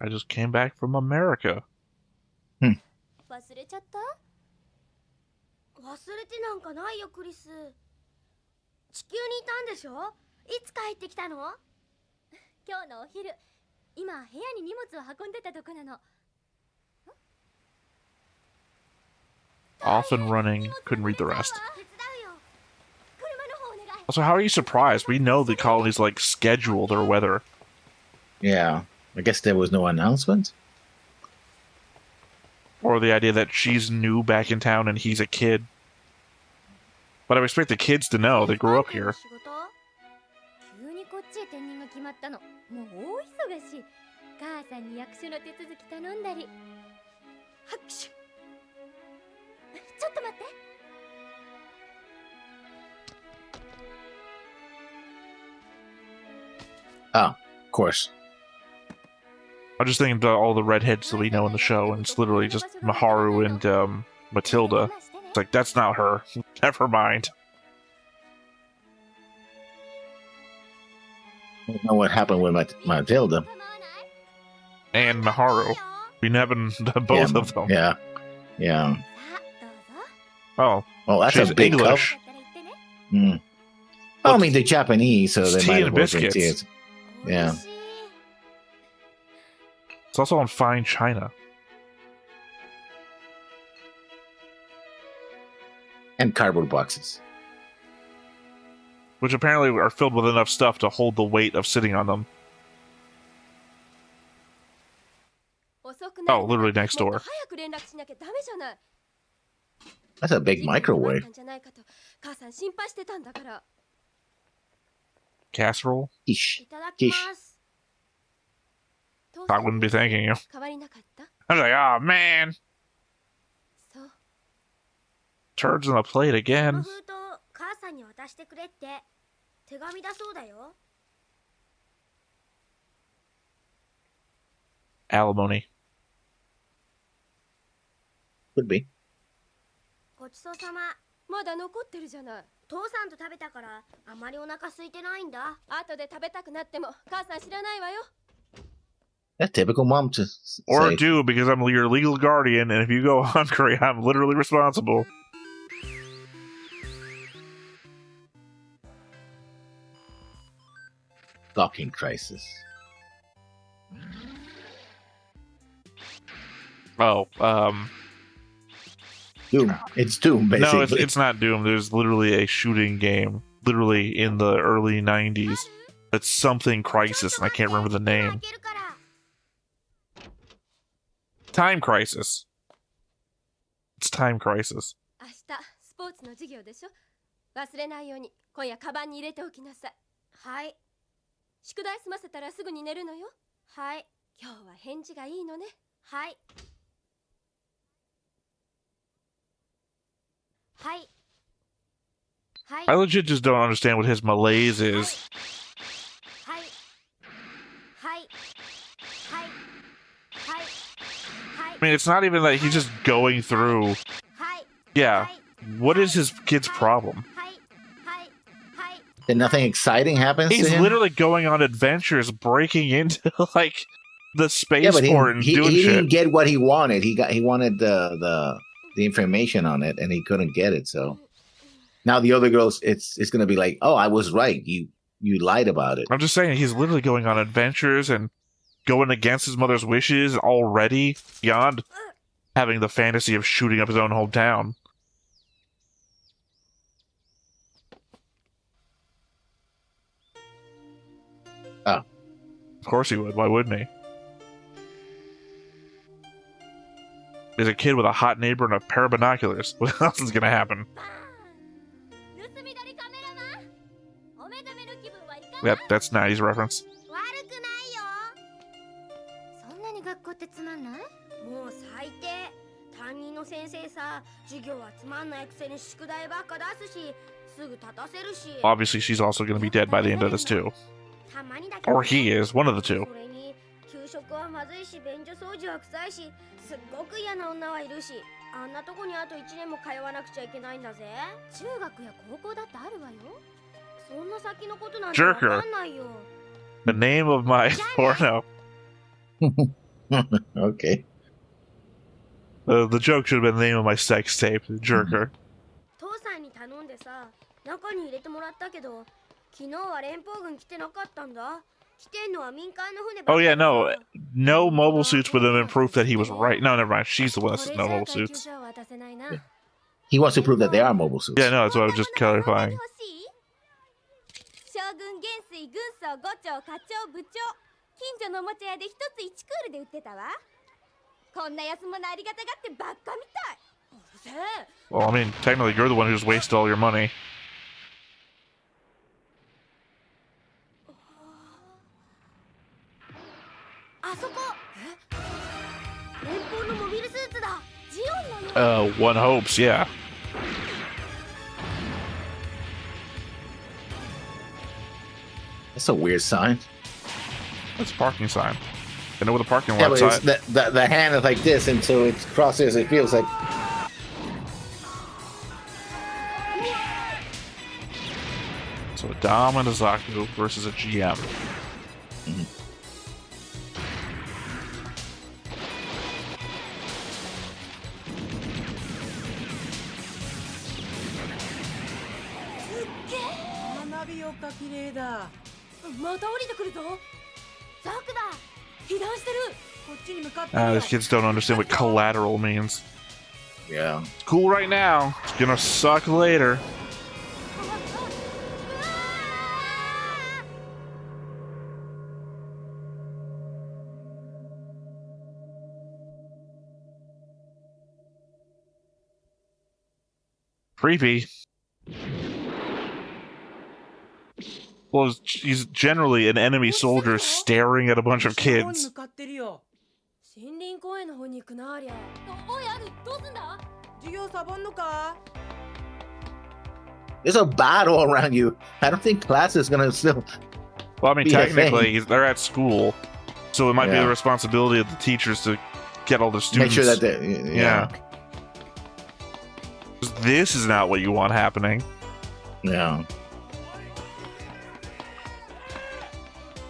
I just came back from America. 忘れちゃった？忘れてなんかないよ、クリス。地球にいたんでしょ？いつ帰ってきたの？今日のお昼。今部屋に荷物を運んでたとこなの。 Off and running, couldn't read the rest. Also, how are you surprised? We know the colonies like schedule their weather. Yeah, I guess there was no announcement. Or the idea that she's new back in town and he's a kid. But I expect the kids to know. They grew up here. 急にこっちへ転任が決まったの。もう大忙し。母さんに役所の手続き頼んだり。拍手。ちょっと待って。 Oh, of course. I'm just thinking about all the redheads that we know in the show, and it's literally just Maharu and Matilda. It's like, that's not her. Never mind. I don't know what happened with Matilda. And Maharu. We never both of them. Yeah. Yeah. Oh. Well, that's she's a big English. cup. Mm. Well, I mean, they're Japanese, so they tea might and have worked with biscuits. tea. Yeah. It's also on fine china. And cardboard boxes. Which apparently are filled with enough stuff to hold the weight of sitting on them. Oh, literally next door. That's a big microwave. Casserole? Ish. Ish. I wouldn't be thanking you. I was like, oh man. Turds on the plate again. Alimony. Could be. ごちそうさま。まだ残ってるじゃない。父さんと食べたからあまりお腹空いてないんだ。後で食べたくなっても母さん知らないわよ。 That's typical mom to Or say. do, because I'm your legal guardian, and if you go hungry, I'm literally responsible. Docking crisis. Oh, Doom. It's Doom, basically. no, it's not Doom. There's literally a shooting game, literally in the early 90s. It's something Crisis, and I can't remember the name. Time Crisis. It's Time Crisis. 明日スポーツの授業でしょ。忘れないように今夜カバンに入れておきなさい。はい。宿題済ませたらすぐに寝るのよ。はい。今日は返事がいいのね。はい。はい。はい。 I legit just don't understand what his malaise is. はい。はい。はい。はい。はい。 I mean, it's not even that he's just going through. Yeah. What is his kid's problem? Then nothing exciting happens He's to him? literally going on adventures, breaking into, like, the Yeah, spaceport but and he doing didn't shit. get what he wanted. He wanted the information on it, and he couldn't get it. So now the other girls, it's going to be like, oh, I was right. You lied about it. I'm just saying, he's literally going on adventures and going against his mother's wishes already, beyond having the fantasy of shooting up his own hometown. Oh. Of course he would. Why wouldn't he? There's a kid with a hot neighbor and a pair of binoculars. What else is gonna happen? Yep, that's 90s reference. そんなに学校ってつまんない？もう最低。担任の先生さ、授業はつまんないくせに宿題ばっか出すし、すぐ立たせるし。 Obviously, she's also gonna be dead by the end of this too. Or he is, one of the two. それに給食はまずいし、便所掃除は臭いし、すっごく嫌な女はいるし、あんなとこにあと1年も通わなくちゃいけないんだぜ。中学や高校だってあるわよ。そんな先のことなんてわかんないよ。The name of my porno. Okay. The joke should have been the name of my sex tape, Jerker. 父さんに頼んでさ、中に入れてもらったけど、昨日は連邦軍来てなかったんだ。来てんのは民間の船ばっ Oh かり yeah, さ。 no, no mobile suits would have been proof that he was right. No, never mind. She's the one that says no mobile これじゃ階級 suits. 者は渡せないな。 He wants to prove that they are mobile suits. Yeah, no, that's what I was just clarifying. 将軍元帥軍曹五長課長部長、近所のおもちゃ屋で一つ1クールで売ってたわ。こんな安物ありがたがってばっかみたい。うるせえ。 Well, I mean, technically, you're the one who just wasted all your money. あそこ。連邦のモビルスーツだ。ジオンのよ。 One hopes, yeah. That's a weird sign. That's a parking sign. I know where the parking Yeah, lot's but at. it's the hand is like this, and so it's crosses. It feels like So a Dom and a Zaku versus a GM. These kids don't understand what collateral means. yeah. It's cool right now. It's gonna suck later. Creepy. Well, he's generally an enemy soldier staring at a bunch of kids. 森林公園の方に行くなありゃ。おいある、どうすんだ。授業サボんのか。 There's a battle around you. I don't think class is gonna still. Well, I mean, Be a technically, they're at school, so it might be Yeah. the responsibility of the teachers to get all the Make students. sure that they. Yeah. This is not what you want happening. Yeah.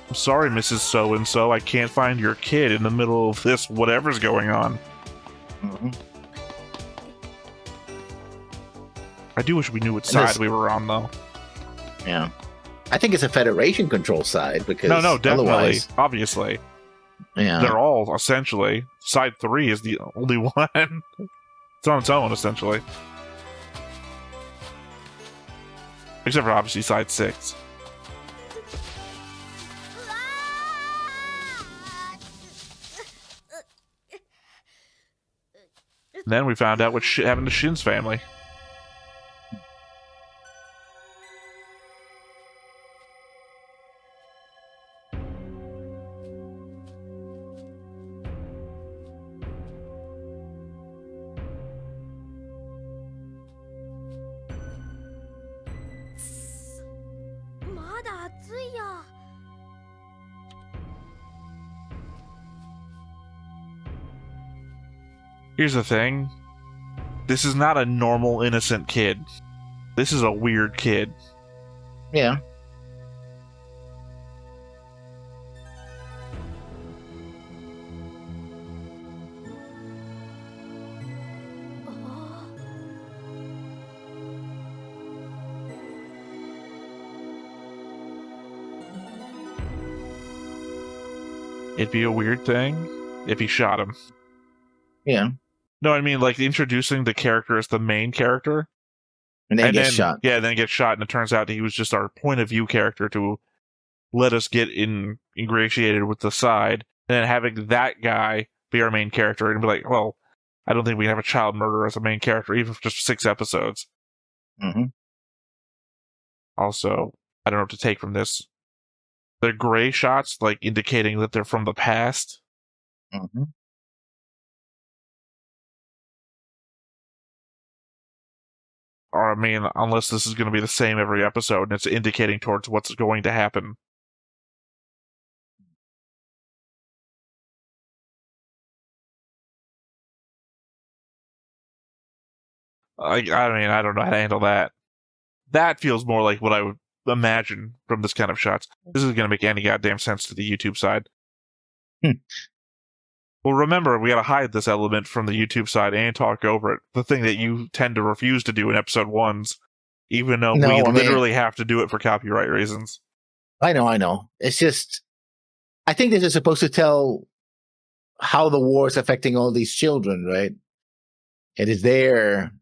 I'm sorry, Mrs. So-and-so, I can't find your kid in the middle of this whatever's going on. Mhm. I do wish we knew which And this- side we were on, though. Yeah. I think it's a Federation control side because No, definitely. otherwise, Obviously. yeah. They're all, essentially. Side 3 is the only one. It's on its own, essentially. Except for, obviously, Side 6. And then we found out what happened to Shin's family. Here's the thing. This is not a normal, innocent kid. This is a weird kid. Yeah. It'd be a weird thing if he shot him. Yeah. No, I mean, like, introducing the character as the main character. And then get shot. Yeah, then get shot, and it turns out he was just our point of view character to let us get ingratiated with the side. And then having that guy be our main character and be like, well, I don't think we can have a child murderer as a main character, even for just 6 episodes. Mm-hmm. Also, I don't know what to take from this. They're gray shots, like, indicating that they're from the past. Mm-hmm. Or, I mean, unless this is going to be the same every episode and it's indicating towards what's going to happen. I mean, I don't know how to handle that. That feels more like what I would imagine from this kind of shots. This isn't going to make any goddamn sense to the YouTube side. Well, remember, we got to hide this element from the YouTube side and talk over it. The thing that you tend to refuse to do in episode 1s, even though we literally have to do it for copyright reasons. I know. It's just, I think this is supposed to tell how the war is affecting all these children, right? It is there.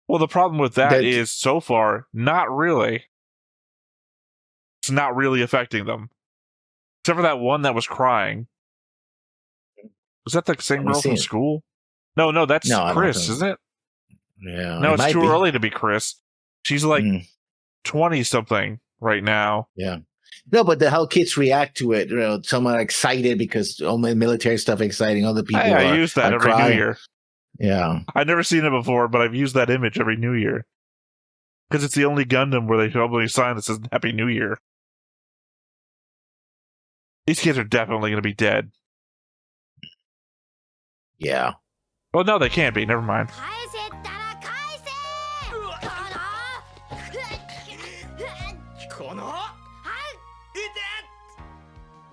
Well, the problem with that is, so far, not really. It's not really affecting them. Except for that one that was crying. Was that the same girl from school? No, that's Chris, isn't it? Yeah. No, it's too early to be Chris. She's like 20-something right now. Yeah. No, but how kids react to it. You know, some are excited because all the military stuff exciting. Other people I use that every New Year. Yeah. I've never seen it before, but I've used that image every New Year. Because it's the only Gundam where they probably sign that says Happy New Year. These kids are definitely going to be dead. Yeah. Well, no, they can't be. Never mind.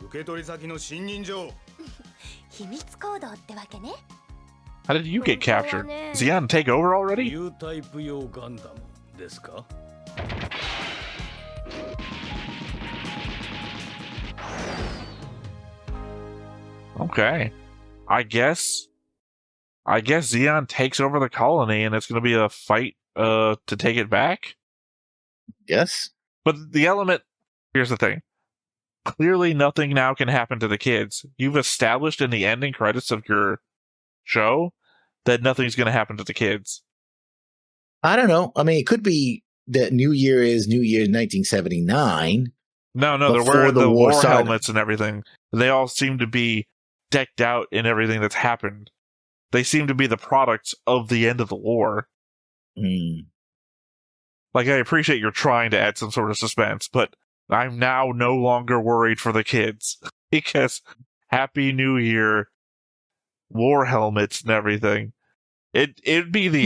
受け取り先の信任状。秘密行動ってわけね。 How did you get captured? Is he on take over already? ニュータイプ用ガンダムですか? Okay. I guess Zeon takes over the colony and it's going to be a fight to take it back? Yes. But the element... Here's the thing. Clearly nothing now can happen to the kids. You've established in the ending credits of your show that nothing's going to happen to the kids. I don't know. I mean, it could be that New Year is New Year 1979. No, they're wearing the war helmets and everything. They all seem to be decked out in everything that's happened. They seem to be the products of the end of the war. Like, I appreciate you're trying to add some sort of suspense, but I'm now no longer worried for the kids. Because Happy New Year, war helmets and everything. It'd be the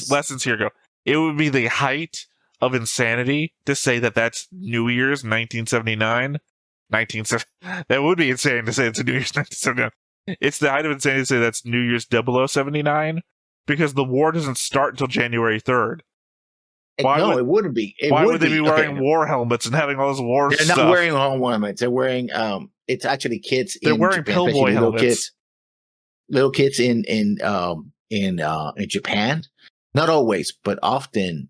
lessons here go. It would be the height of insanity to say that that's New Year's 1979. That would be insane to say it's New Year's 1979. It's the height of insanity to say that's New Year's 0079 because the war doesn't start until January 3rd. It wouldn't be. Why would they be wearing war helmets and having all this war stuff? They're not wearing war helmets. They're wearing, it's actually kids They're wearing pillboy helmets. Little kids in Japan. Not always, but often,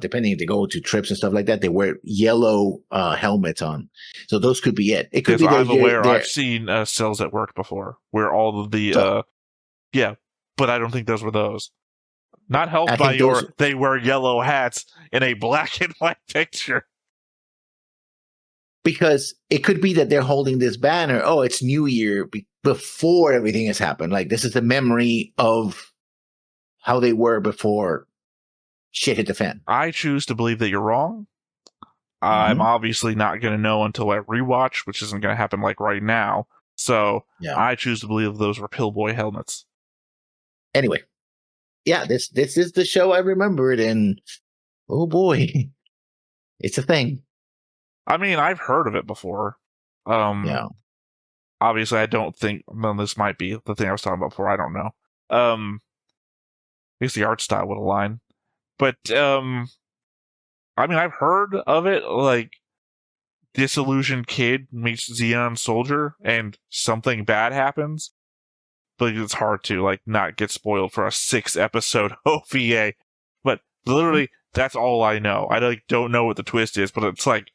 depending if they go to trips and stuff like that, they wear yellow helmets on. So those could be it. It could be. I'm aware. I've seen cells at work before where all of the but I don't think those were those. Not helped by they wear yellow hats in a black and white picture. Because it could be that they're holding this banner. Oh, it's New Year before everything has happened. Like, this is the memory of how they were before shit hit the fan. I choose to believe that you're wrong. I'm obviously not going to know until I rewatch, which isn't going to happen like right now. So I choose to believe those were pillboy helmets. Anyway, this is the show I remembered, and oh boy, it's a thing. I mean, I've heard of it before. Obviously, I don't think... Well, this might be the thing I was talking about before. I don't know. I guess the art style would align. But, I mean, I've heard of it, like, disillusioned kid meets Zeon soldier, and something bad happens. But it's hard to, like, not get spoiled for a 6-episode OVA. But, literally, that's all I know. I, like, don't know what the twist is, but it's, like,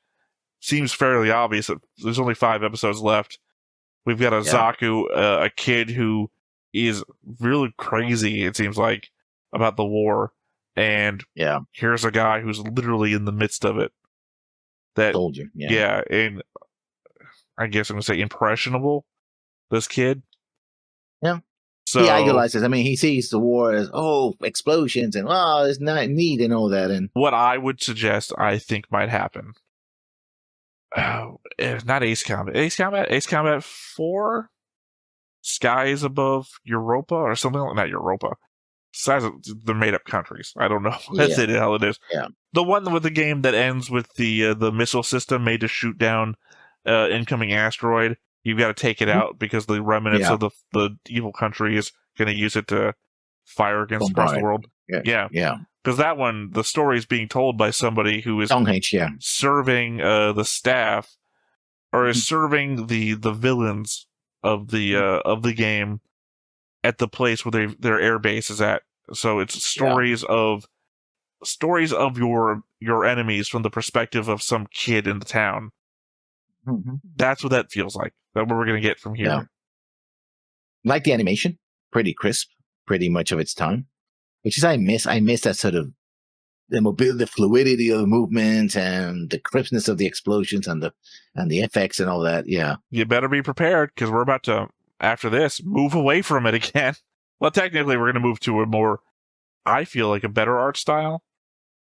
seems fairly obvious that there's only 5 episodes left. We've got a Zaku, a kid who is really crazy, it seems like, about the war. And here's a guy who's literally in the midst of it. That soldier, and I guess I'm going to say impressionable, this kid. Yeah. So, he idolizes. I mean, he sees the war as, explosions and, it's not neat and all that. And what I would suggest, I think might happen. Not Ace Combat. Ace Combat 4? Skies Above Europa or something like that. Not Europa. size of they're made up countries. I don't know. That's it. How it is. Yeah. The one with the game that ends with the missile system made to shoot down incoming asteroid. You've got to take it out because the remnants of the evil country is going to use it to fire against across the world. Yeah. Because that one, the story is being told by somebody who is serving the staff or is serving the villains of the game at the place where their air base is at. So it's stories of your enemies from the perspective of some kid in the town. Mm-hmm. That's what that feels like. That's what we're going to get from here. Yeah. Like the animation, pretty crisp, pretty much of its time. Which is I miss that sort of the mobility, the fluidity of the movements, and the crispness of the explosions and the effects and all that. Yeah, you better be prepared because we're about to, after this, move away from it again. Well, technically, we're going to move to a more, I feel like, a better art style.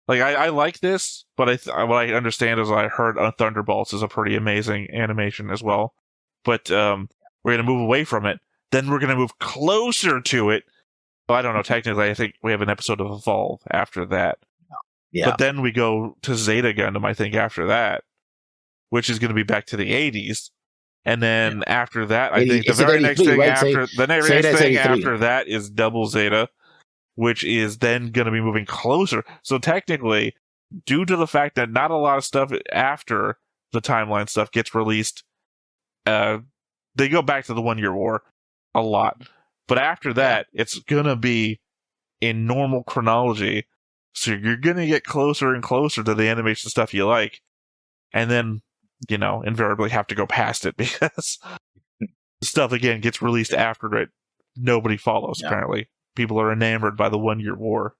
Like I like this, but what I understand is I heard Thunderbolts is a pretty amazing animation as well. But we're going to move away from it. Then we're going to move closer to it. Well, I don't know. Technically, I think we have an episode of Evolve after that. Yeah. But then we go to Zeta Gundam, I think, after that, which is going to be back to the 80s. And then after that, I think the very next thing after that is Double Zeta, which is then going to be moving closer. So technically, due to the fact that not a lot of stuff after the timeline stuff gets released, they go back to the 1 Year War a lot. But after that, it's going to be in normal chronology. So you're going to get closer and closer to the animation stuff you like. And then, invariably have to go past it because stuff, again, gets released after it. Nobody follows, apparently. People are enamored by the 1 Year War.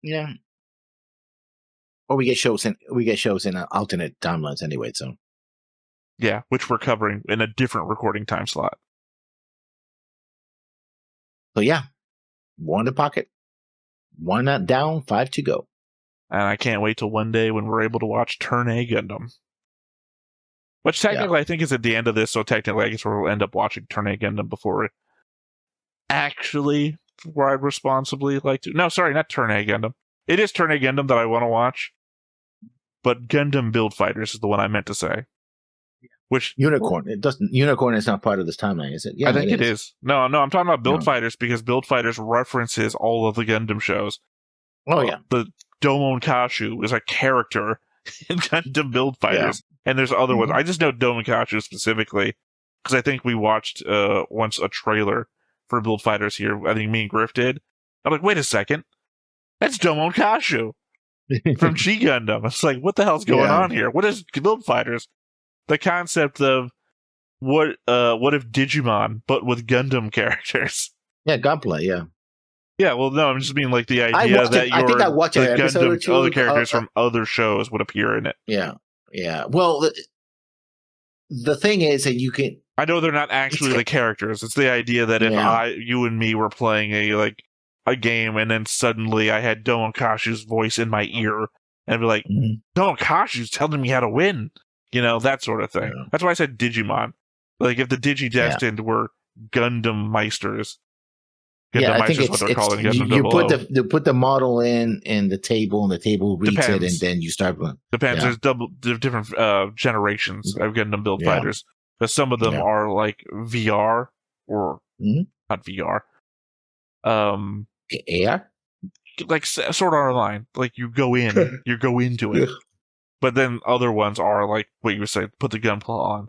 Yeah. Or we get shows in alternate timelines anyway, so. Yeah, which we're covering in a different recording time slot. So yeah, 1 in the pocket, 1 not down, 5 to go. And I can't wait till one day when we're able to watch Turn A Gundam. Which technically I think is at the end of this, so technically I guess we'll end up watching Turn A Gundam before it actually where I'd responsibly like to. No, sorry, not Turn A Gundam. It is Turn A Gundam that I want to watch, but Gundam Build Fighters is the one I meant to say. Which Unicorn? Unicorn is not part of this timeline, is it? Yeah, I think it is. No, I'm talking about Build Fighters because Build Fighters references all of the Gundam shows. Oh yeah, the Domon Kashu is a character in Gundam Build Fighters, and there's other ones. I just know Domon Kashu specifically because I think we watched once a trailer for Build Fighters here. I think me and Griff did. I'm like, wait a second, that's Domon Kashu from G Gundam. It's like, what the hell's going on here? What is Build Fighters? The concept of what if Digimon, but with Gundam characters? Yeah, Gunplay, yeah. Yeah, well, no, I'm just meaning like the idea that I think I watched an episode or two. Other characters from other shows would appear in it. Yeah. Well, the thing is that you can. I know they're not actually the characters. It's the idea that if you and me were playing a game, and then suddenly I had Domon Kashu's voice in my ear, and I'd be like, Domon Kashu's telling me how to win. That sort of thing. Yeah. That's why I said Digimon. Like, if the Digidestined were Gundam Meisters. I think it's what they're calling Gundam. You put the model in the table, and the table reads it, and then you start. Depends. There's different generations of Gundam Build Fighters. But some of them are like VR, or not VR. AR? Like Sword Art Online. Like, you go into it. But then other ones are like what you were saying, put the gunpla on.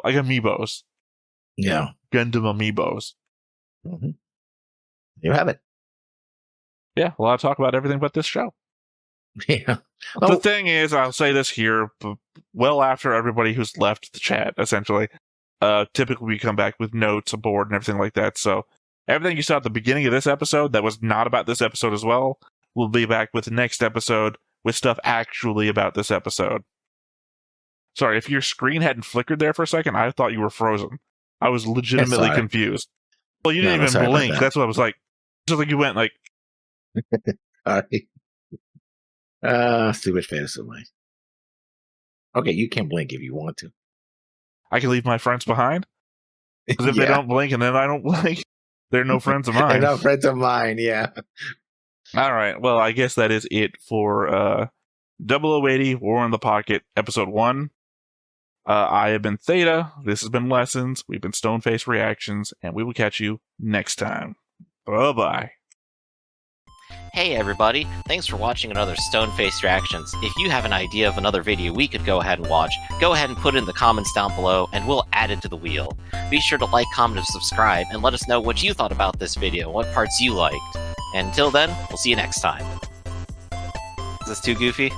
Like amiibos. Yeah. Gundam amiibos. Mm-hmm. You have it. Yeah, a lot of talk about everything but this show. Yeah. The thing is, I'll say this here, well after everybody who's left the chat, essentially. Typically we come back with notes, a board, and everything like that. So everything you saw at the beginning of this episode that was not about this episode as well, we'll be back with the next episode with stuff actually about this episode. Sorry, if your screen hadn't flickered there for a second, I thought you were frozen. I was legitimately confused. Well, you didn't even blink. That's what I was like. Just like you went like... Stupid fantasy life. Okay, you can blink if you want to. I can leave my friends behind? Because if they don't blink and then I don't blink... They're no friends of They're mine. not friends of mine, yeah. All right. Well, I guess that is it for 0080 War in the Pocket, Episode 1. I have been Theta. This has been Lessons. We've been Stoneface Reactions, and we will catch you next time. Bye-bye. Hey everybody, thanks for watching another Stoneface Reactions. If you have an idea of another video we could go ahead and watch, go ahead and put it in the comments down below and we'll add it to the wheel. Be sure to like, comment, and subscribe, and let us know what you thought about this video, what parts you liked. And until then, we'll see you next time. Is this too goofy?